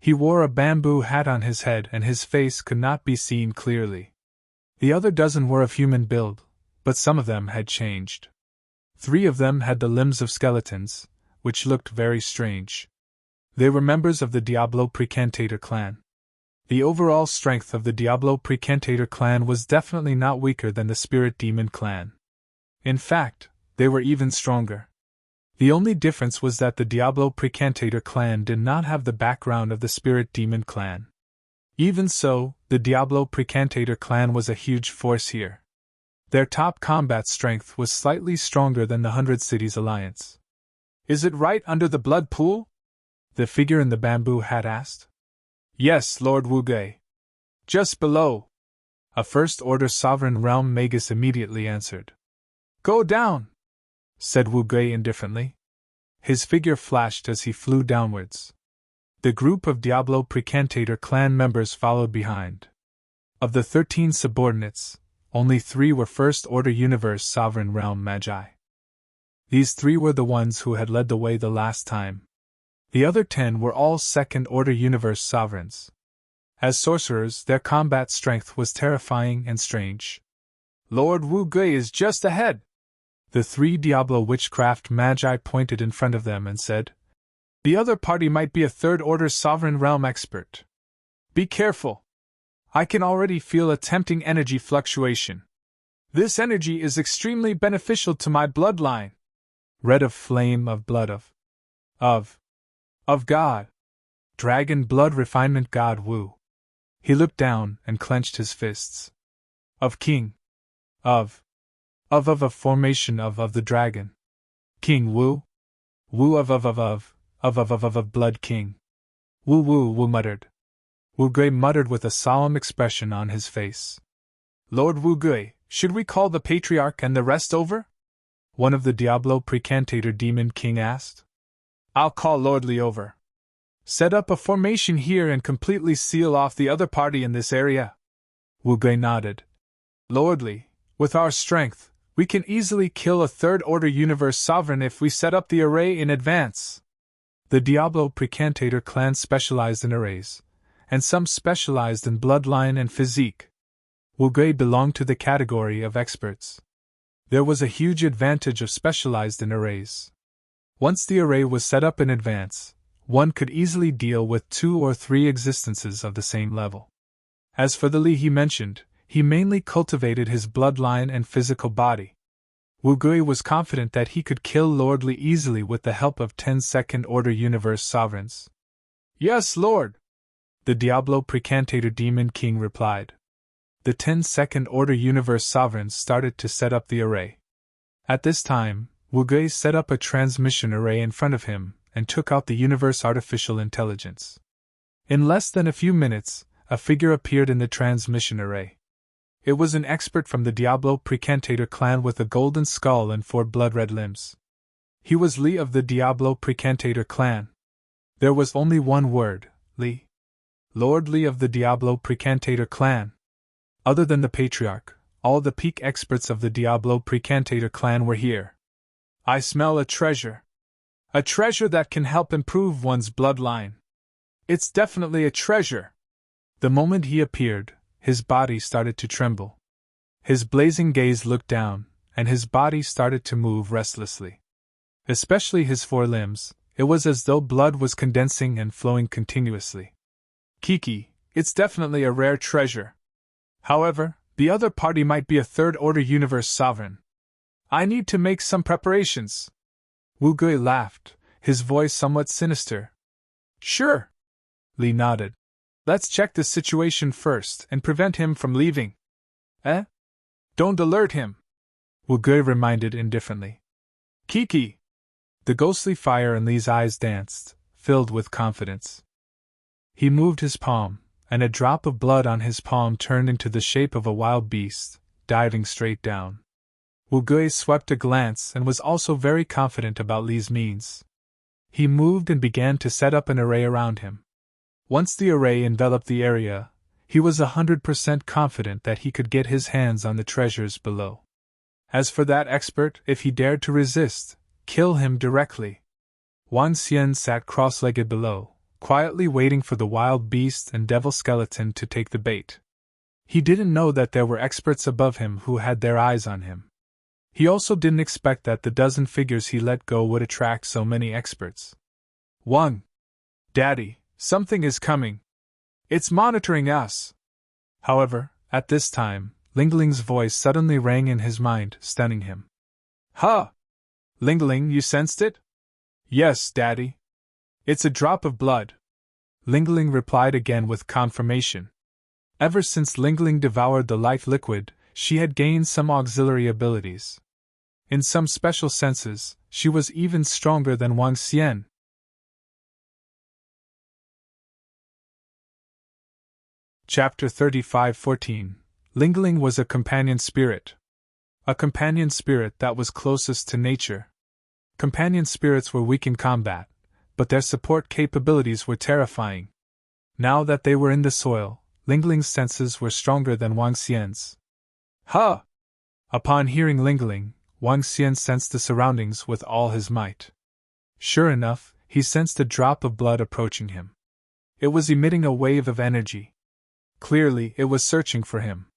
He wore a bamboo hat on his head and his face could not be seen clearly. The other dozen were of human build, but some of them had changed. 3 of them had the limbs of skeletons, which looked very strange. They were members of the Diablo Precantator clan. The overall strength of the Diablo Precantator clan was definitely not weaker than the Spirit Demon clan. In fact, they were even stronger. The only difference was that the Diablo Precantator clan did not have the background of the Spirit Demon clan. Even so, the Diablo Precantator clan was a huge force here. Their top combat strength was slightly stronger than the 100 Cities Alliance. Is it right under the blood pool? The figure in the bamboo hat asked. Yes, Lord Wu-Gei. Just below. A First-Order Sovereign Realm Magus immediately answered. Go down, said Wu-Gei indifferently. His figure flashed as he flew downwards. The group of Diablo Precantator clan members followed behind. Of the 13 subordinates, only 3 were First-Order Universe Sovereign Realm Magi. These 3 were the ones who had led the way the last time. The other 10 were all Second-Order Universe Sovereigns. As sorcerers, their combat strength was terrifying and strange. Lord Wu-Gei is just ahead! The 3 Diablo Witchcraft Magi pointed in front of them and said, The other party might be a Third-Order Sovereign Realm expert. Be careful! I can already feel a tempting energy fluctuation. This energy is extremely beneficial to my bloodline. Red of flame of blood of God. Dragon blood refinement God Wu. He looked down and clenched his fists. Of King. Of a formation of the dragon. King Wu. Wu of blood king. Wu muttered. Wu-Gei muttered with a solemn expression on his face. Lord Wu-Gei, should we call the Patriarch and the rest over? One of the Diablo Precantator Demon King asked. I'll call Lord Li over. Set up a formation here and completely seal off the other party in this area. Wu-Gei nodded. Lord Li, with our strength, we can easily kill a Third-Order Universe Sovereign if we set up the array in advance. The Diablo Precantator clan specialized in arrays, and some specialized in bloodline and physique. Wu-Gei belonged to the category of experts. There was a huge advantage of specialized in arrays. Once the array was set up in advance, one could easily deal with 2 or 3 existences of the same level. As for the Li he mentioned, he mainly cultivated his bloodline and physical body. Wu-Gei was confident that he could kill Lord Li easily with the help of 10 Second-Order Universe Sovereigns. Yes, Lord! The Diablo Precantator Demon King replied. The 10 second-order universe sovereigns started to set up the array. At this time, Wu Gui set up a transmission array in front of him and took out the universe artificial intelligence. In less than a few minutes, a figure appeared in the transmission array. It was an expert from the Diablo Precantator clan with a golden skull and 4 blood-red limbs. He was Li of the Diablo Precantator clan. There was only one word, Li. Lord Li of the Diablo Precantator clan. Other than the Patriarch, all the peak experts of the Diablo Precantator clan were here. I smell a treasure. A treasure that can help improve one's bloodline. It's definitely a treasure. The moment he appeared, his body started to tremble. His blazing gaze looked down, and his body started to move restlessly. Especially his 4 limbs, it was as though blood was condensing and flowing continuously. Kiki, it's definitely a rare treasure. However, the other party might be a third-order universe sovereign. I need to make some preparations. Wu Gui laughed, his voice somewhat sinister. Sure. Li nodded. Let's check the situation first and prevent him from leaving. Eh? Don't alert him. Wu Gui reminded indifferently. Kiki! The ghostly fire in Li's eyes danced, filled with confidence. He moved his palm, and a drop of blood on his palm turned into the shape of a wild beast, diving straight down. Wu Gui swept a glance and was also very confident about Li's means. He moved and began to set up an array around him. Once the array enveloped the area, he was 100% confident that he could get his hands on the treasures below. As for that expert, if he dared to resist, kill him directly. Wang Xian sat cross-legged below, quietly waiting for the wild beast and devil skeleton to take the bait. He didn't know that there were experts above him who had their eyes on him. He also didn't expect that the dozen figures he let go would attract so many experts. Wang! Daddy, something is coming. It's monitoring us. However, at this time, Lingling's voice suddenly rang in his mind, stunning him. Huh! Lingling, you sensed it? Yes, Daddy. It's a drop of blood. Lingling replied again with confirmation. Ever since Lingling devoured the life liquid, she had gained some auxiliary abilities. In some special senses, she was even stronger than Wang Xian. Chapter 35:14. Lingling was a companion spirit. A companion spirit that was closest to nature. Companion spirits were weak in combat, but their support capabilities were terrifying. Now that they were in the soil, Lingling's senses were stronger than Wang Xian's. Huh! Upon hearing Lingling, Wang Xian sensed the surroundings with all his might. Sure enough, he sensed a drop of blood approaching him. It was emitting a wave of energy. Clearly, it was searching for him.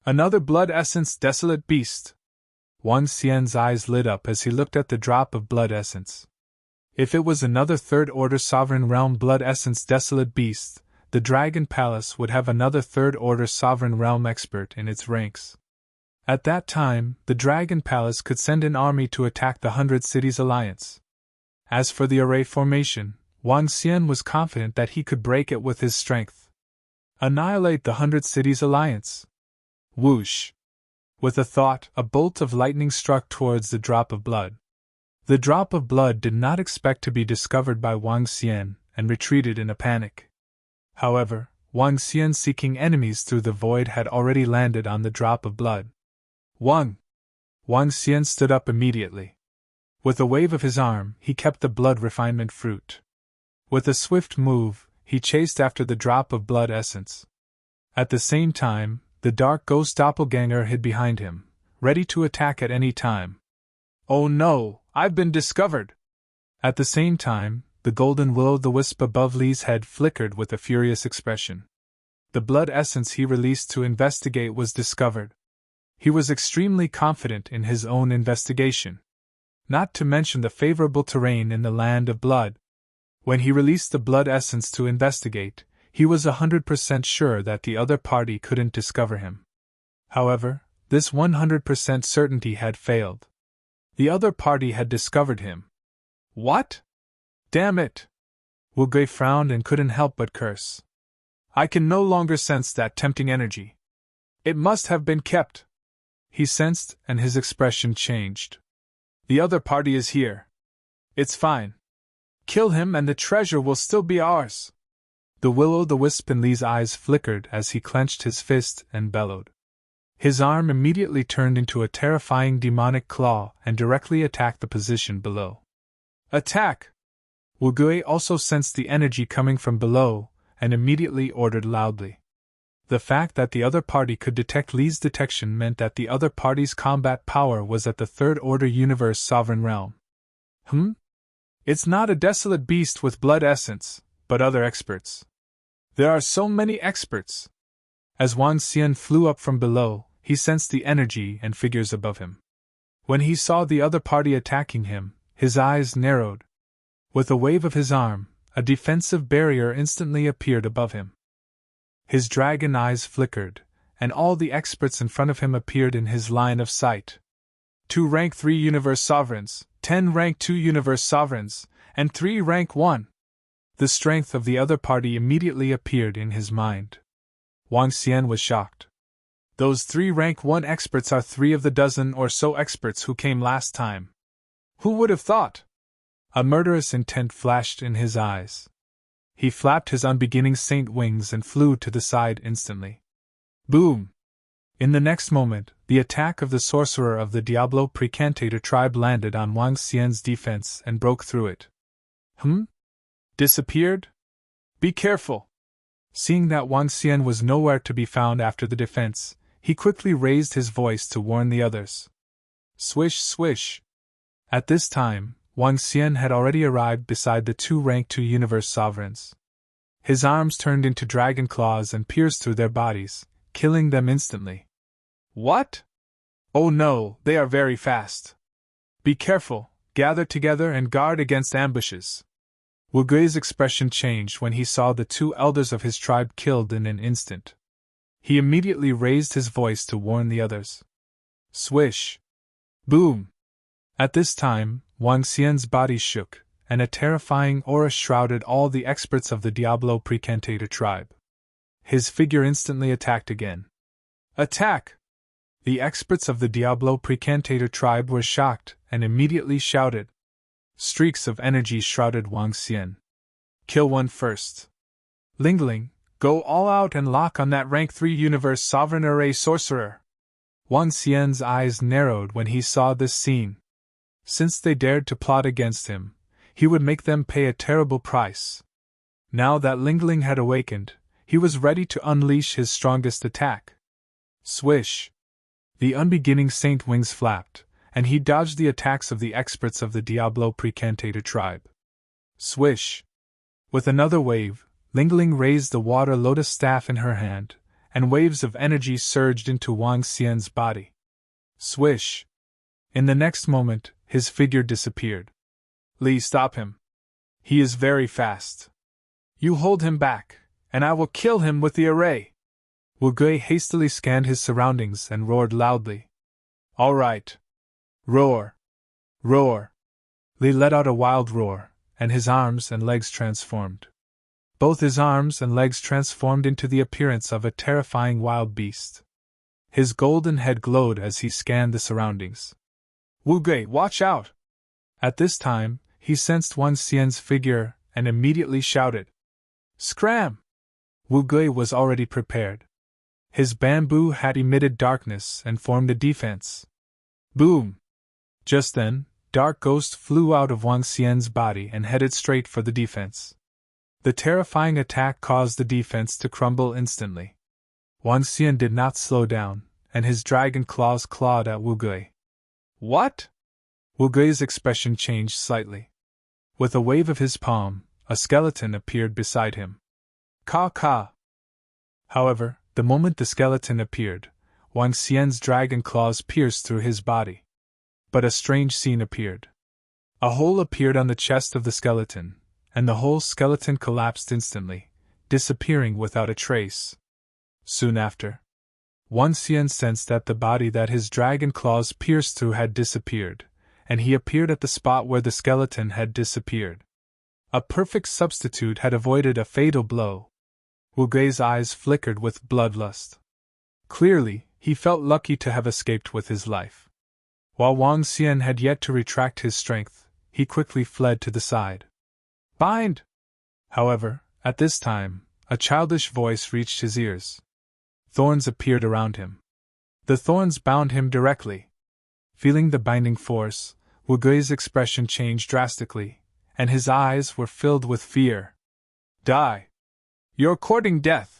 Another blood essence desolate beast. Wang Xian's eyes lit up as he looked at the drop of blood essence. If it was another third-order sovereign realm blood essence desolate beast, the Dragon Palace would have another third-order sovereign realm expert in its ranks. At that time, the Dragon Palace could send an army to attack the 100 Cities Alliance. As for the array formation, Wang Xian was confident that he could break it with his strength. Annihilate the 100 Cities Alliance. Whoosh! With a thought, a bolt of lightning struck towards the drop of blood. The drop of blood did not expect to be discovered by Wang Xian, and retreated in a panic. However, Wang Xian seeking enemies through the void had already landed on the drop of blood. Wang Xian stood up immediately. With a wave of his arm, he kept the blood refinement fruit. With a swift move, he chased after the drop of blood essence. At the same time, the dark ghost doppelganger hid behind him, ready to attack at any time. Oh no, I've been discovered! At the same time, the golden will-o'-the-wisp above Li's head flickered with a furious expression. The blood essence he released to investigate was discovered. He was extremely confident in his own investigation. Not to mention the favorable terrain in the land of blood. When he released the blood essence to investigate, he was 100% sure that the other party couldn't discover him. However, this 100% certainty had failed. The other party had discovered him. What? Damn it! Wu Gui frowned and couldn't help but curse. I can no longer sense that tempting energy. It must have been kept, he sensed, and his expression changed. The other party is here. It's fine. Kill him and the treasure will still be ours. The will-o'-the-wisp in Lee's eyes flickered as he clenched his fist and bellowed. His arm immediately turned into a terrifying demonic claw and directly attacked the position below. Attack! Wugui also sensed the energy coming from below and immediately ordered loudly. The fact that the other party could detect Lee's detection meant that the other party's combat power was at the third-order universe sovereign realm. It's not a desolate beast with blood essence, but other experts. There are so many experts. As Wang Xian flew up from below, he sensed the energy and figures above him. When he saw the other party attacking him, his eyes narrowed. With a wave of his arm, a defensive barrier instantly appeared above him. His dragon eyes flickered, and all the experts in front of him appeared in his line of sight. 2 rank 3 universe sovereigns, 10 rank 2 universe sovereigns, and 3 rank 1. The strength of the other party immediately appeared in his mind. Wang Xian was shocked. Those 3 rank 1 experts are 3 of the dozen or so experts who came last time. Who would have thought? A murderous intent flashed in his eyes. He flapped his unbeginning saint wings and flew to the side instantly. Boom! In the next moment, the attack of the sorcerer of the Diablo Precantator tribe landed on Wang Xian's defense and broke through it. Disappeared? Be careful! Seeing that Wang Xian was nowhere to be found after the defense, he quickly raised his voice to warn the others. Swish, swish! At this time, Wang Xian had already arrived beside the 2 rank 2 universe sovereigns. His arms turned into dragon claws and pierced through their bodies, killing them instantly. What? Oh no, they are very fast. Be careful, gather together and guard against ambushes. Wugui's expression changed when he saw the 2 elders of his tribe killed in an instant. He immediately raised his voice to warn the others. Swish! Boom! At this time, Wang Xian's body shook, and a terrifying aura shrouded all the experts of the Diablo Precantator tribe. His figure instantly attacked again. Attack! The experts of the Diablo Precantator tribe were shocked and immediately shouted. Streaks of energy shrouded Wang Xian. Kill one first. Lingling, go all out and lock on that rank 3 universe sovereign array sorcerer. Wang Xian's eyes narrowed when he saw this scene. Since they dared to plot against him, he would make them pay a terrible price. Now that Lingling had awakened, he was ready to unleash his strongest attack. Swish! The unbeginning saint wings flapped, and he dodged the attacks of the experts of the Diablo Precantator tribe. Swish! With another wave, Lingling raised the water lotus staff in her hand, and waves of energy surged into Wang Xian's body. Swish! In the next moment, his figure disappeared. Li, stop him. He is very fast. You hold him back, and I will kill him with the array. Wugui hastily scanned his surroundings and roared loudly. All right. Roar! Roar! Li let out a wild roar, and his arms and legs transformed. Both his arms and legs transformed into the appearance of a terrifying wild beast. His golden head glowed as he scanned the surroundings. Wugui, watch out! At this time, he sensed Wang Xian's figure and immediately shouted. Scram! Wugui was already prepared. His bamboo hat emitted darkness and formed a defense. Boom! Just then, Dark Ghost flew out of Wang Xian's body and headed straight for the defense. The terrifying attack caused the defense to crumble instantly. Wang Xian did not slow down, and his dragon claws clawed at Wugui. What? Wugui's expression changed slightly. With a wave of his palm, a skeleton appeared beside him. Caw! However, the moment the skeleton appeared, Wang Xian's dragon claws pierced through his body. But a strange scene appeared. A hole appeared on the chest of the skeleton, and the whole skeleton collapsed instantly, disappearing without a trace. Soon after, Wang Xian sensed that the body that his dragon claws pierced through had disappeared, and he appeared at the spot where the skeleton had disappeared. A perfect substitute had avoided a fatal blow. Wugui's eyes flickered with bloodlust. Clearly, he felt lucky to have escaped with his life. While Wang Xian had yet to retract his strength, he quickly fled to the side. Bind! However, at this time, a childish voice reached his ears. Thorns appeared around him. The thorns bound him directly. Feeling the binding force, Wu Gui's expression changed drastically, and his eyes were filled with fear. Die! You're courting death!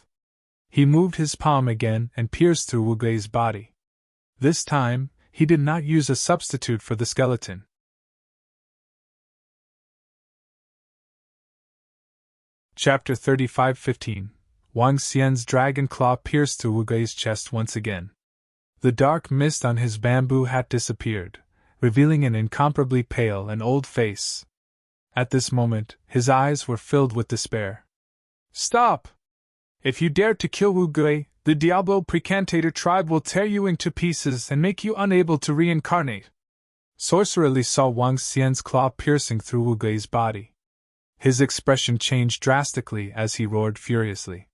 He moved his palm again and pierced through Wu Gui's body. This time, he did not use a substitute for the skeleton. Chapter 35:15. Wang Xian's dragon claw pierced through Wu Gui's chest once again. The dark mist on his bamboo hat disappeared, revealing an incomparably pale and old face. At this moment, his eyes were filled with despair. Stop! If you dare to kill Wu Gui, the Diablo Precantator tribe will tear you into pieces and make you unable to reincarnate. Sorcerer Li saw Wang Xian's claw piercing through Wu Gui's body. His expression changed drastically as he roared furiously.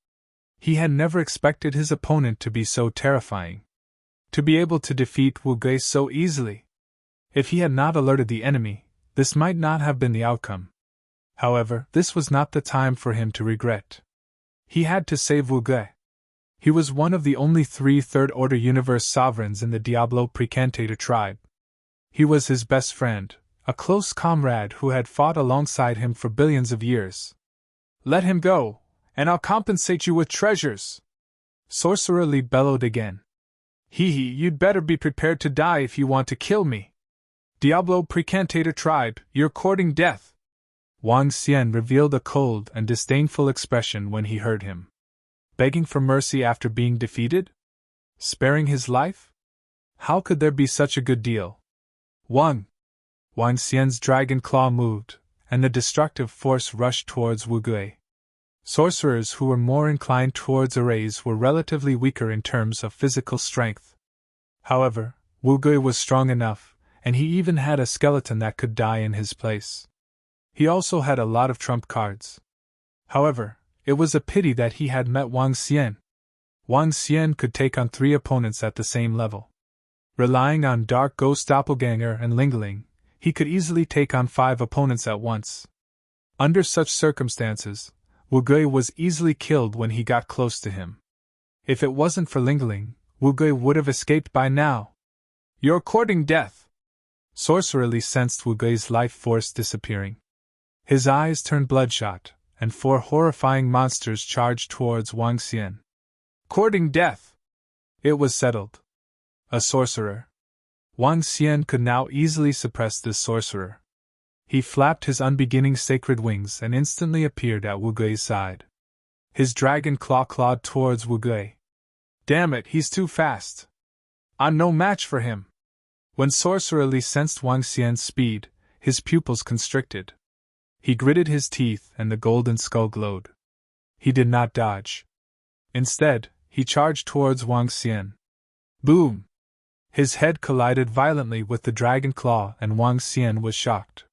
He had never expected his opponent to be so terrifying. To be able to defeat Wu Gui so easily. If he had not alerted the enemy, this might not have been the outcome. However, this was not the time for him to regret. He had to save Wu Gui. He was one of the only 3 third-order universe sovereigns in the Diablo Precantator tribe. He was his best friend, a close comrade who had fought alongside him for billions of years. Let him go, and I'll compensate you with treasures! Sorcerer Li bellowed again. Hee, you'd better be prepared to die if you want to kill me. Diablo Precantator tribe, you're courting death. Wang Xian revealed a cold and disdainful expression when he heard him. Begging for mercy after being defeated? Sparing his life? How could there be such a good deal? Wang Xian's dragon claw moved, and the destructive force rushed towards Wu Gui. Sorcerers who were more inclined towards arrays were relatively weaker in terms of physical strength. However, Wu Gui was strong enough, and he even had a skeleton that could die in his place. He also had a lot of trump cards. However, it was a pity that he had met Wang Xian. Wang Xian could take on 3 opponents at the same level. Relying on Dark Ghost Doppelganger and Lingling, he could easily take on 5 opponents at once. Under such circumstances, Wu Gui was easily killed when he got close to him. If it wasn't for Lingling, Wu Gui would have escaped by now. You're courting death! Sorcerer Li sensed Wu Gui's life force disappearing. His eyes turned bloodshot, and 4 horrifying monsters charged towards Wang Xian. Courting death! It was settled. A sorcerer. Wang Xian could now easily suppress this sorcerer. He flapped his unbeginning sacred wings and instantly appeared at Wu Gui's side. His dragon claw clawed towards Wu Gui. Damn it, he's too fast. I'm no match for him. When Sorcerer Li sensed Wang Xian's speed, his pupils constricted. He gritted his teeth and the golden skull glowed. He did not dodge. Instead, he charged towards Wang Xian. Boom! His head collided violently with the dragon claw and Wang Xian was shocked.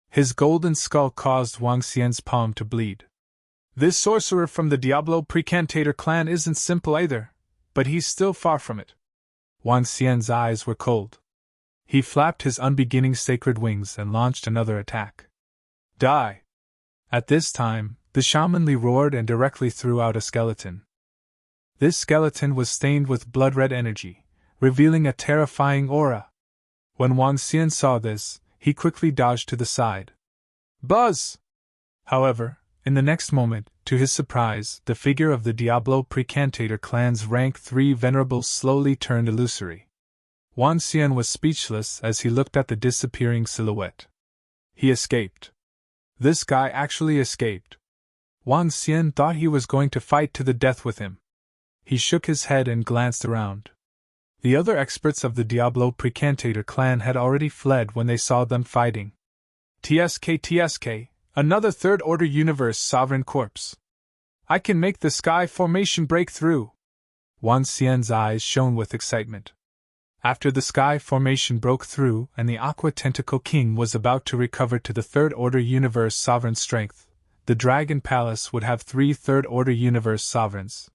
His golden skull caused Wang Xian's palm to bleed. This sorcerer from the Diablo Precantator clan isn't simple either, but he's still far from it. Wang Xian's eyes were cold. He flapped his unbeginning sacred wings and launched another attack. Die! At this time, the shaman Li roared and directly threw out a skeleton. This skeleton was stained with blood-red energy, revealing a terrifying aura. When Wang Xian saw this, he quickly dodged to the side. Buzz! However, in the next moment, to his surprise, the figure of the Diablo Precantator clan's rank 3 venerable slowly turned illusory. Wang Xian was speechless as he looked at the disappearing silhouette. He escaped. This guy actually escaped. Wang Xian thought he was going to fight to the death with him. He shook his head and glanced around. The other experts of the Diablo Precantator clan had already fled when they saw them fighting. TSK, another third-order universe sovereign corpse. I can make the sky formation break through. Wang Xian's eyes shone with excitement. After the sky formation broke through and the Aqua Tentacle King was about to recover to the third-order universe sovereign strength, the Dragon Palace would have 3 third-order universe sovereigns.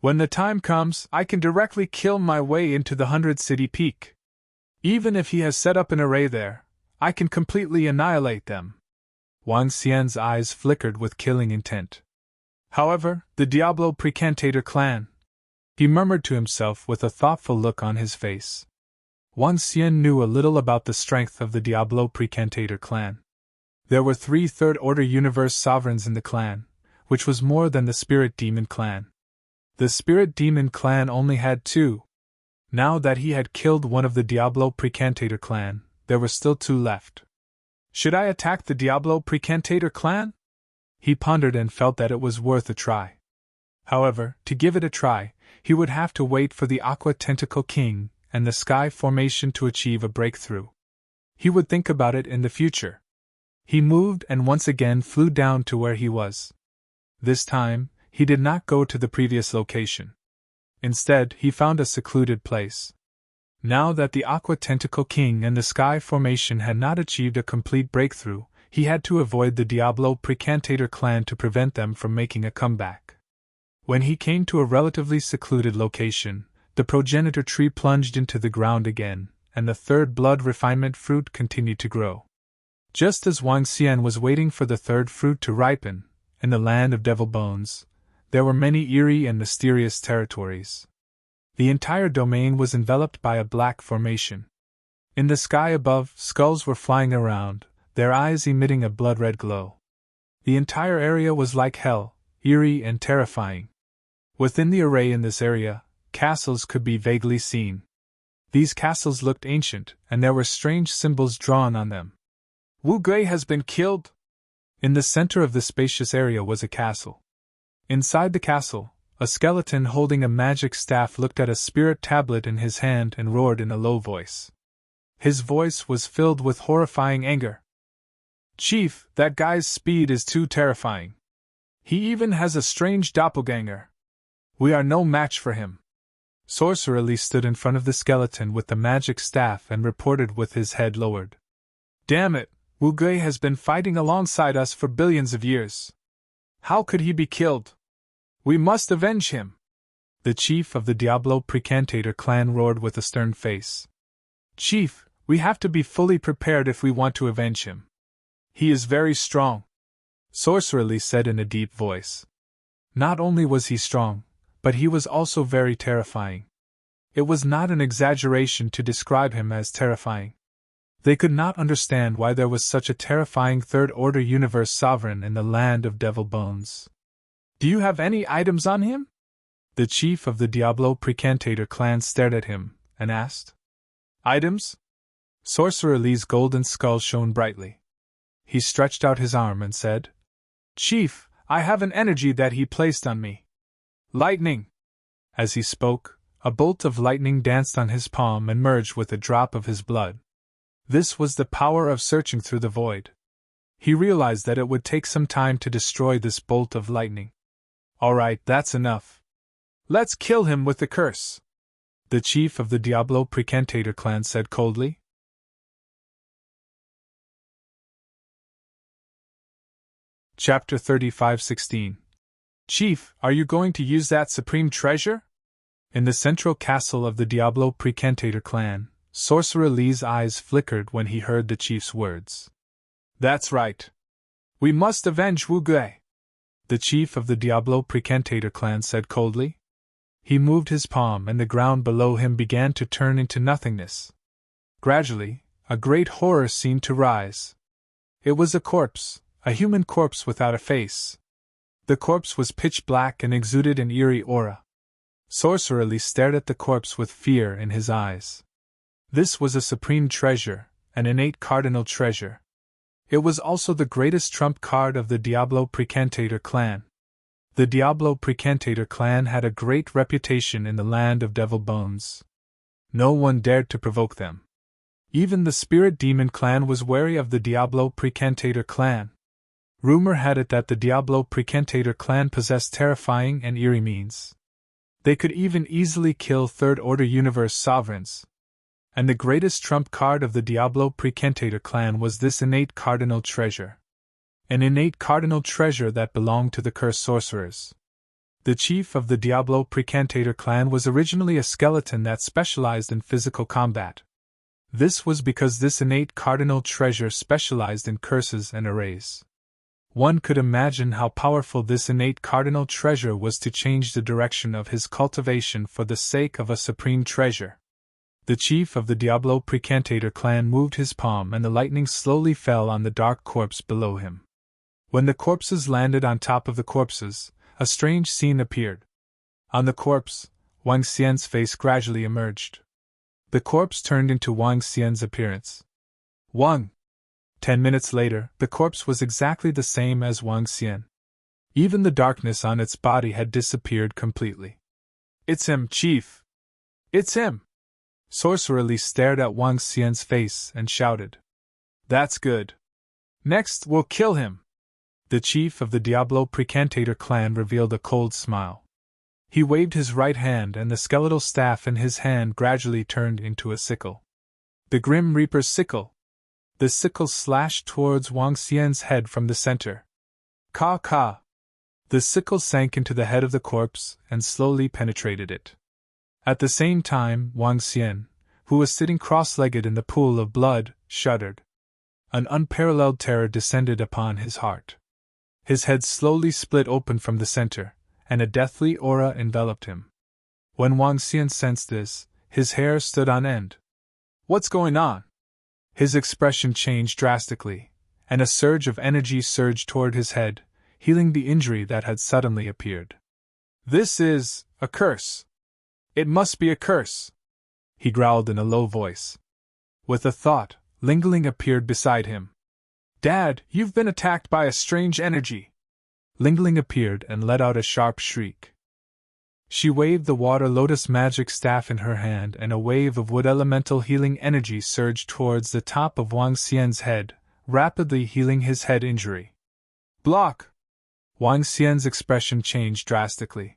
When the time comes, I can directly kill my way into the 100-city peak. Even if he has set up an array there, I can completely annihilate them. Wang Xian's eyes flickered with killing intent. However, the Diablo Precantator clan, he murmured to himself with a thoughtful look on his face. Wang Xian knew a little about the strength of the Diablo Precantator clan. There were 3 third-order universe sovereigns in the clan, which was more than the Spirit Demon clan. The Spirit Demon clan only had 2. Now that he had killed one of the Diablo Precantator clan, there were still 2 left. Should I attack the Diablo Precantator clan? He pondered and felt that it was worth a try. However, to give it a try, he would have to wait for the Aqua Tentacle King and the Sky Formation to achieve a breakthrough. He would think about it in the future. He moved and once again flew down to where he was. This time, he did not go to the previous location. Instead, he found a secluded place. Now that the Aqua Tentacle King and the Sky Formation had not achieved a complete breakthrough, he had to avoid the Diablo Precantator clan to prevent them from making a comeback. When he came to a relatively secluded location, the progenitor tree plunged into the ground again, and the 3rd blood refinement fruit continued to grow. Just as Wang Xian was waiting for the 3rd fruit to ripen, in the land of Devil Bones, there were many eerie and mysterious territories. The entire domain was enveloped by a black formation. In the sky above, skulls were flying around, their eyes emitting a blood-red glow. The entire area was like hell, eerie and terrifying. Within the array in this area, castles could be vaguely seen. These castles looked ancient, and there were strange symbols drawn on them. Wu Gui has been killed! In the center of the spacious area was a castle. Inside the castle, a skeleton holding a magic staff looked at a spirit tablet in his hand and roared in a low voice. His voice was filled with horrifying anger. Chief, that guy's speed is too terrifying. He even has a strange doppelganger. We are no match for him. Sorcerer Lee stood in front of the skeleton with the magic staff and reported with his head lowered. Damn it, Wu Gui has been fighting alongside us for billions of years. How could he be killed? We must avenge him. The chief of the Diablo Precantator clan roared with a stern face. Chief, we have to be fully prepared if we want to avenge him. He is very strong, Sorcerer Lee said in a deep voice. Not only was he strong, but he was also very terrifying. It was not an exaggeration to describe him as terrifying. They could not understand why there was such a terrifying third-order universe sovereign in the land of Devil Bones. Do you have any items on him? The chief of the Diablo Precantator clan stared at him and asked. Items? Sorcerer Lee's golden skull shone brightly. He stretched out his arm and said, Chief, I have an energy that he placed on me. Lightning! As he spoke, a bolt of lightning danced on his palm and merged with a drop of his blood. This was the power of searching through the void. He realized that it would take some time to destroy this bolt of lightning. Alright, that's enough. Let's kill him with the curse, the chief of the Diablo Precantator clan said coldly. Chapter 35:16. Chief, are you going to use that supreme treasure? In the central castle of the Diablo Precantator clan, Sorcerer Lee's eyes flickered when he heard the chief's words. That's right. We must avenge Wu Gui, the chief of the Diablo Precantator clan said coldly. He moved his palm and the ground below him began to turn into nothingness. Gradually, a great horror seemed to rise. It was a corpse, a human corpse without a face. The corpse was pitch black and exuded an eerie aura. Sorcerer Lee stared at the corpse with fear in his eyes. This was a supreme treasure, an innate cardinal treasure. It was also the greatest trump card of the Diablo Precantator clan. The Diablo Precantator clan had a great reputation in the land of Devil Bones. No one dared to provoke them. Even the Spirit Demon clan was wary of the Diablo Precantator clan. Rumor had it that the Diablo Precantator clan possessed terrifying and eerie means. They could even easily kill third-order universe sovereigns. And the greatest trump card of the Diablo Precantator clan was this innate cardinal treasure. An innate cardinal treasure that belonged to the cursed sorcerers. The chief of the Diablo Precantator clan was originally a skeleton that specialized in physical combat. This was because this innate cardinal treasure specialized in curses and arrays. One could imagine how powerful this innate cardinal treasure was to change the direction of his cultivation for the sake of a supreme treasure. The chief of the Diablo Precantator clan moved his palm and the lightning slowly fell on the dark corpse below him. When the corpses landed on top of the corpses, a strange scene appeared. On the corpse, Wang Xian's face gradually emerged. The corpse turned into Wang Xian's appearance. Wang! 10 minutes later, the corpse was exactly the same as Wang Xian. Even the darkness on its body had disappeared completely. It's him, Chief! It's him! Sorcerer Li stared at Wang Xian's face and shouted. That's good. Next, we'll kill him! The chief of the Diablo Precantator clan revealed a cold smile. He waved his right hand and the skeletal staff in his hand gradually turned into a sickle. The Grim Reaper's sickle! The sickle slashed towards Wang Xian's head from the center. Ka ka! The sickle sank into the head of the corpse and slowly penetrated it. At the same time, Wang Xian, who was sitting cross-legged in the pool of blood, shuddered. An unparalleled terror descended upon his heart. His head slowly split open from the center, and a deathly aura enveloped him. When Wang Xian sensed this, his hair stood on end. What's going on? His expression changed drastically, and a surge of energy surged toward his head, healing the injury that had suddenly appeared. This is a curse. It must be a curse, he growled in a low voice. With a thought, Lingling appeared beside him. Dad, you've been attacked by a strange energy. Lingling appeared and let out a sharp shriek. She waved the water lotus magic staff in her hand and a wave of wood elemental healing energy surged towards the top of Wang Xian's head, rapidly healing his head injury. Block! Wang Xian's expression changed drastically.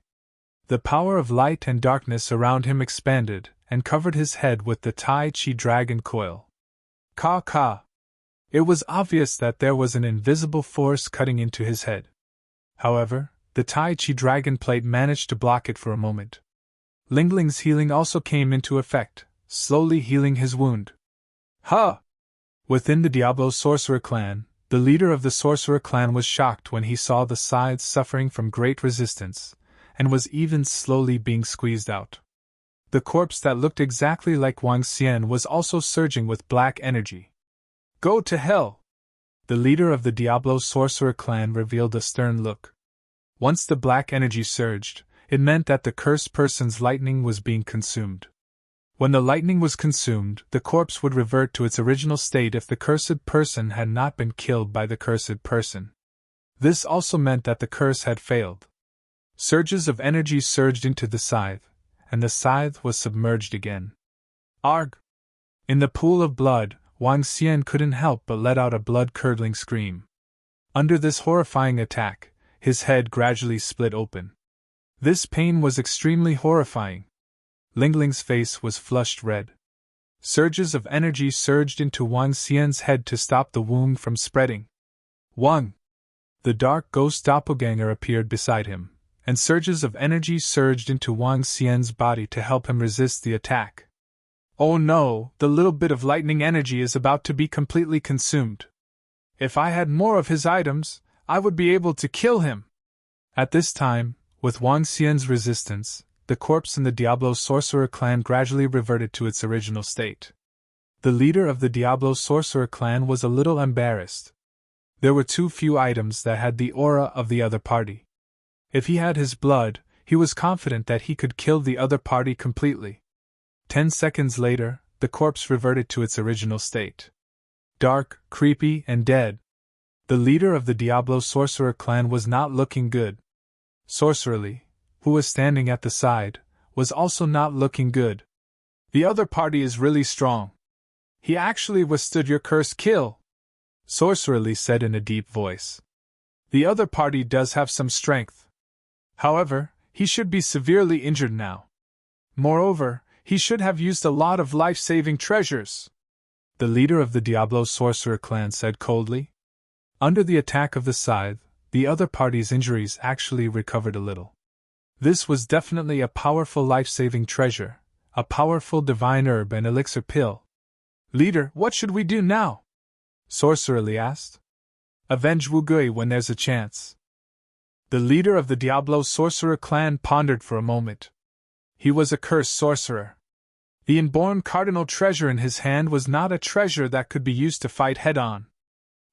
The power of light and darkness around him expanded and covered his head with the Tai Chi dragon coil. Ka ka! It was obvious that there was an invisible force cutting into his head. However, the Tai Chi dragon plate managed to block it for a moment. Lingling's healing also came into effect, slowly healing his wound. Huh! Within the Diablo Sorcerer clan, the leader of the Sorcerer clan was shocked when he saw the sides suffering from great resistance, and was even slowly being squeezed out. The corpse that looked exactly like Wang Xian was also surging with black energy. Go to hell! The leader of the Diablo Sorcerer clan revealed a stern look. Once the black energy surged, it meant that the cursed person's lightning was being consumed. When the lightning was consumed, the corpse would revert to its original state if the cursed person had not been killed by the cursed person. This also meant that the curse had failed. Surges of energy surged into the scythe, and the scythe was submerged again. Arg! In the pool of blood, Wang Xian couldn't help but let out a blood-curdling scream. Under this horrifying attack, his head gradually split open. This pain was extremely horrifying. Lingling's face was flushed red. Surges of energy surged into Wang Xian's head to stop the wound from spreading. Wang! The dark ghost doppelganger appeared beside him, and surges of energy surged into Wang Xian's body to help him resist the attack. Oh no, the little bit of lightning energy is about to be completely consumed. If I had more of his items, I would be able to kill him. At this time, with Wang Xian's resistance, the corpse in the Diablo Sorcerer clan gradually reverted to its original state. The leader of the Diablo Sorcerer clan was a little embarrassed. There were too few items that had the aura of the other party. If he had his blood, he was confident that he could kill the other party completely. 10 seconds later, the corpse reverted to its original state. Dark, creepy, and dead. The leader of the Diablo Sorcerer clan was not looking good. Sorcerer Li, who was standing at the side, was also not looking good. The other party is really strong. He actually withstood your cursed kill, Sorcerer Li said in a deep voice. The other party does have some strength. However, he should be severely injured now. Moreover, he should have used a lot of life-saving treasures, the leader of the Diablo Sorcerer clan said coldly. Under the attack of the scythe, the other party's injuries actually recovered a little. This was definitely a powerful life-saving treasure, a powerful divine herb and elixir pill. Leader, what should we do now? Sorcerer Li asked. Avenge Wu Gui when there's a chance. The leader of the Diablo sorcerer clan pondered for a moment. He was a cursed sorcerer. The inborn cardinal treasure in his hand was not a treasure that could be used to fight head-on.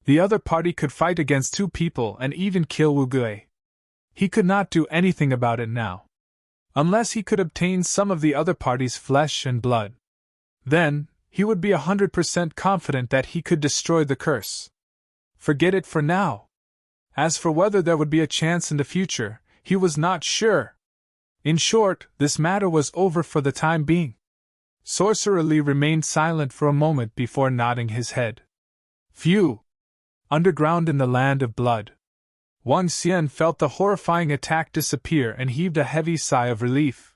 The other party could fight against two people and even kill Wu Gui. He could not do anything about it now. Unless he could obtain some of the other party's flesh and blood. Then, he would be 100% confident that he could destroy the curse. Forget it for now. As for whether there would be a chance in the future, he was not sure. In short, this matter was over for the time being. Sorcerer Li remained silent for a moment before nodding his head. Phew! Underground in the land of blood. Wang Xian felt the horrifying attack disappear and heaved a heavy sigh of relief.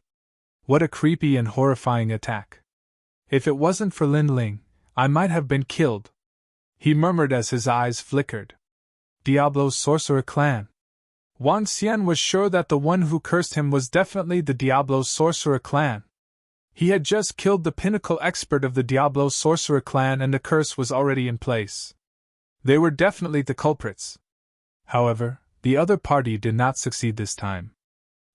What a creepy and horrifying attack. If it wasn't for Lin Ling, I might have been killed. He murmured as his eyes flickered. Diablo's sorcerer clan. Wang Xian was sure that the one who cursed him was definitely the Diablo sorcerer clan. He had just killed the pinnacle expert of the Diablo sorcerer clan and the curse was already in place. They were definitely the culprits. However, the other party did not succeed this time.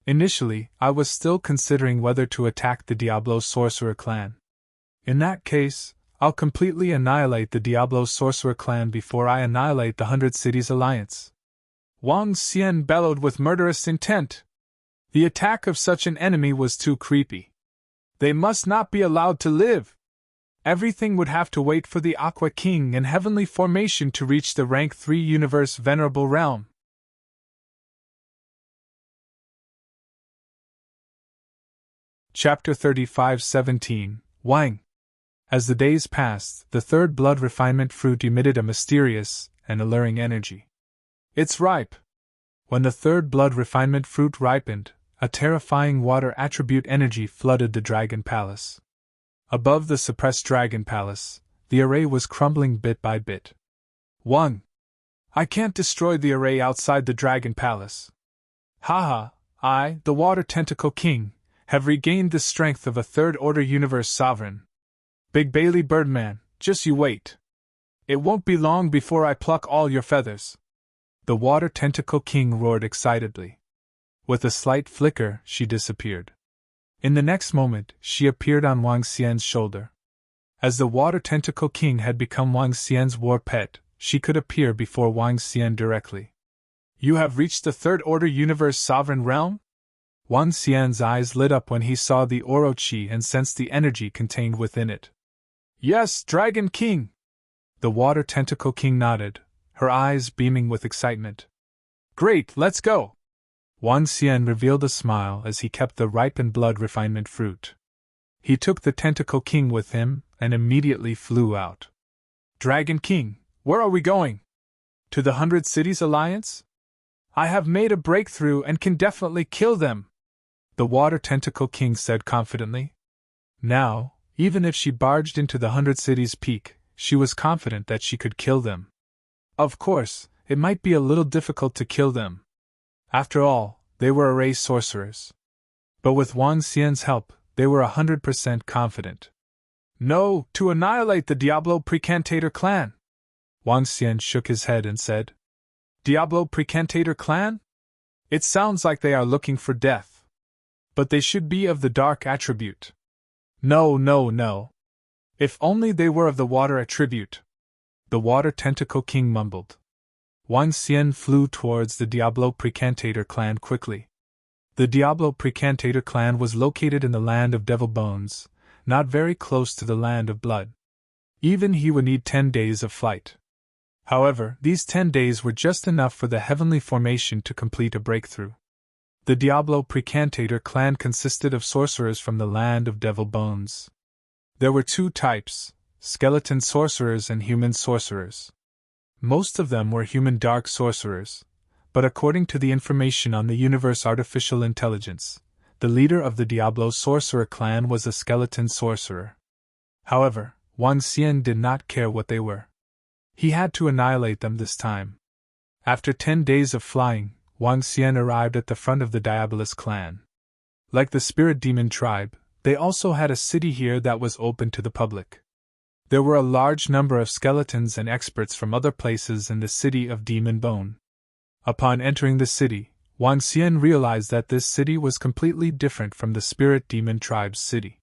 Initially, I was still considering whether to attack the Diablo sorcerer clan. In that case, I'll completely annihilate the Diablo sorcerer clan before I annihilate the 100 Cities Alliance. Wang Xian bellowed with murderous intent. The attack of such an enemy was too creepy. They must not be allowed to live. Everything would have to wait for the Aqua King and Heavenly Formation to reach the Rank 3 Universe Venerable Realm. Chapter 35:17 Wang. As the days passed, the third blood refinement fruit emitted a mysterious and alluring energy. It's ripe. When the third blood refinement fruit ripened, a terrifying water attribute energy flooded the Dragon Palace. Above the suppressed Dragon Palace, the array was crumbling bit by bit. 1. I can't destroy the array outside the Dragon Palace. Haha, I, the Water Tentacle King, have regained the strength of a third-order universe sovereign. Big Bailey Birdman, just you wait. It won't be long before I pluck all your feathers. The Water Tentacle King roared excitedly. With a slight flicker, she disappeared. In the next moment, she appeared on Wang Xian's shoulder. As the Water Tentacle King had become Wang Xian's war pet, she could appear before Wang Xian directly. You have reached the third-order universe sovereign realm? Wang Xian's eyes lit up when he saw the Orochi and sensed the energy contained within it. Yes, Dragon King! The Water Tentacle King nodded, her eyes beaming with excitement. Great, let's go! Wang Xian revealed a smile as he kept the ripened blood refinement fruit. He took the Tentacle King with him and immediately flew out. Dragon King, where are we going? To the 100 Cities Alliance? I have made a breakthrough and can definitely kill them, the Water Tentacle King said confidently. Now, even if she barged into the 100 Cities Peak, she was confident that she could kill them. Of course, it might be a little difficult to kill them. After all, they were array sorcerers. But with Wang Xian's help, they were 100% confident. No, to annihilate the Diablo Precantator clan! Wang Xian shook his head and said, Diablo Precantator clan? It sounds like they are looking for death. But they should be of the dark attribute. No, no, no. If only they were of the water attribute. The Water Tentacle King mumbled. Wang Xian flew towards the Diablo Precantator clan quickly. The Diablo Precantator clan was located in the land of Devil Bones, not very close to the land of blood. Even he would need 10 days of flight. However, these 10 days were just enough for the Heavenly Formation to complete a breakthrough. The Diablo Precantator clan consisted of sorcerers from the land of Devil Bones. There were two types, skeleton sorcerers and human sorcerers. Most of them were human dark sorcerers, but according to the information on the Universe Artificial Intelligence, the leader of the Diablo Sorcerer clan was a skeleton sorcerer. However, Wang Xian did not care what they were. He had to annihilate them this time. After 10 days of flying, Wang Xian arrived at the front of the Diabolus clan. Like the spirit demon tribe, they also had a city here that was open to the public. There were a large number of skeletons and experts from other places in the city of Demon Bone. Upon entering the city, Wang Xian realized that this city was completely different from the spirit demon tribe's city.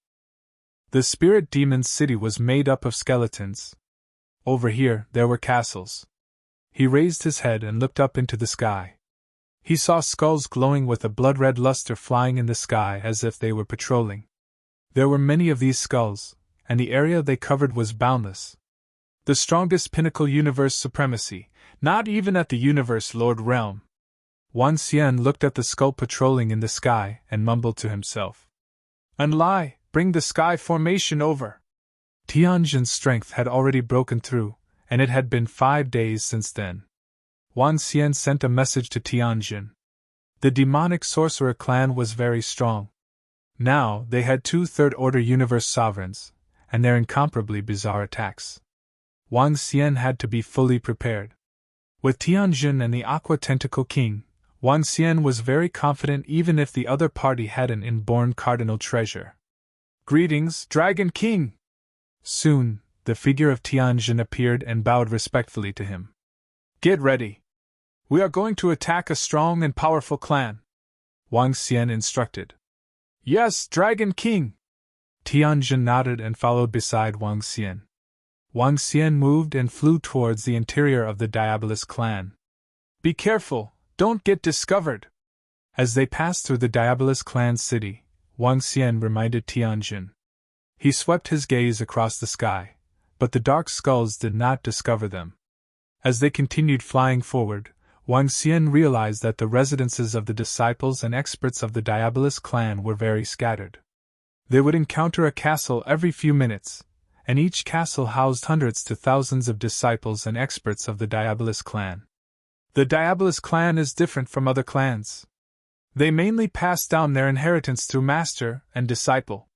The spirit demon's city was made up of skeletons. Over here, there were castles. He raised his head and looked up into the sky. He saw skulls glowing with a blood-red luster flying in the sky as if they were patrolling. There were many of these skulls, and the area they covered was boundless. The strongest pinnacle universe supremacy, not even at the universe lord realm. Wang Xian looked at the skull patrolling in the sky and mumbled to himself. "Unlie, bring the sky formation over." Tianjin's strength had already broken through, and it had been 5 days since then. Wang Xian sent a message to Tianjin. The demonic sorcerer clan was very strong. Now they had 2 third-order universe sovereigns, and their incomparably bizarre attacks. Wang Xian had to be fully prepared. With Tianjin and the Aqua Tentacle King, Wang Xian was very confident even if the other party had an inborn cardinal treasure. "Greetings, Dragon King!" Soon, the figure of Tianjin appeared and bowed respectfully to him. "Get ready. We are going to attack a strong and powerful clan," Wang Xian instructed. "Yes, Dragon King!" Tianjin nodded and followed beside Wang Xian. Wang Xian moved and flew towards the interior of the Diabolus clan. "Be careful, don't get discovered." As they passed through the Diabolus clan city, Wang Xian reminded Tianjin. He swept his gaze across the sky, but the dark skulls did not discover them. As they continued flying forward, Wang Xian realized that the residences of the disciples and experts of the Diabolus clan were very scattered. They would encounter a castle every few minutes, and each castle housed hundreds to thousands of disciples and experts of the Diabolus clan. The Diabolus clan is different from other clans. They mainly pass down their inheritance through master and disciple.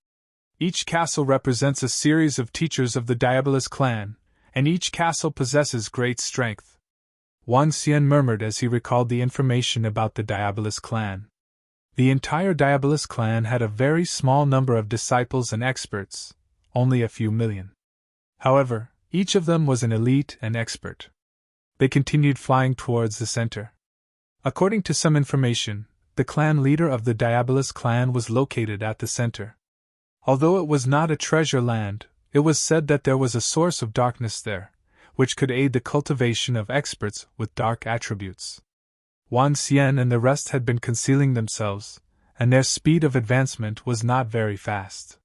Each castle represents a series of teachers of the Diabolus clan, and each castle possesses great strength. Wang Xian murmured as he recalled the information about the Diabolus clan. The entire Diabolus clan had a very small number of disciples and experts, only a few million. However, each of them was an elite and expert. They continued flying towards the center. According to some information, the clan leader of the Diabolus clan was located at the center. Although it was not a treasure land, it was said that there was a source of darkness there, which could aid the cultivation of experts with dark attributes. Wang Xian and the rest had been concealing themselves, and their speed of advancement was not very fast.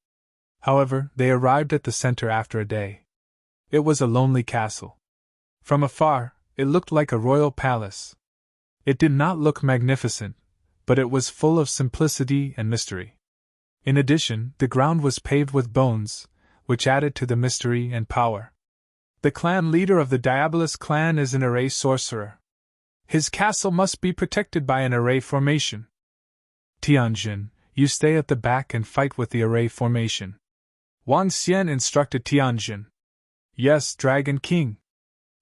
However, they arrived at the center after a day. It was a lonely castle. From afar, it looked like a royal palace. It did not look magnificent, but it was full of simplicity and mystery. In addition, the ground was paved with bones, which added to the mystery and power. The clan leader of the Diabolus clan is an array sorcerer. His castle must be protected by an array formation. Tianjin, you stay at the back and fight with the array formation. Wang Xian instructed Tianjin. Yes, Dragon King.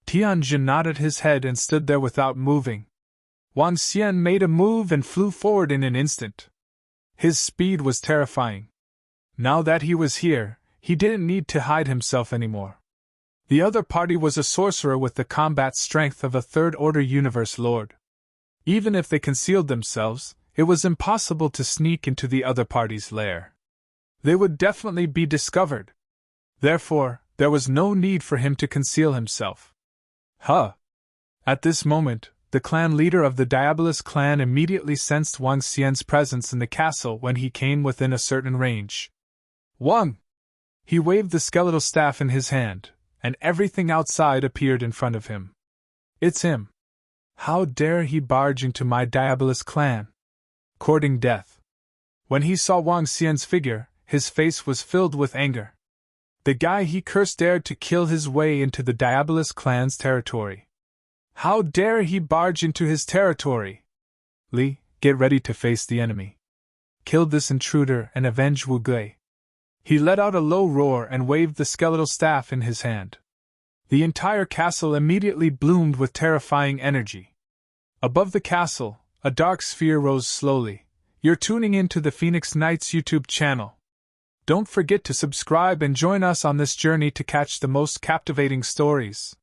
Tianjin nodded his head and stood there without moving. Wang Xian made a move and flew forward in an instant. His speed was terrifying. Now that he was here, he didn't need to hide himself anymore. The other party was a sorcerer with the combat strength of a third-order universe lord. Even if they concealed themselves, it was impossible to sneak into the other party's lair. They would definitely be discovered. Therefore, there was no need for him to conceal himself. Huh! At this moment, the clan leader of the Diabolus clan immediately sensed Wang Xian's presence in the castle when he came within a certain range. Wang! He waved the skeletal staff in his hand, and everything outside appeared in front of him. It's him. How dare he barge into my Diabolus clan? Courting death. When he saw Wang Xian's figure, his face was filled with anger. The guy he cursed dared to kill his way into the Diabolus clan's territory. How dare he barge into his territory? Li, get ready to face the enemy. Kill this intruder and avenge Wu Gui. He let out a low roar and waved the skeletal staff in his hand. The entire castle immediately bloomed with terrifying energy. Above the castle, a dark sphere rose slowly, You're tuning in to the Phoenix Nights YouTube channel. Don't forget to subscribe and join us on this journey to catch the most captivating stories.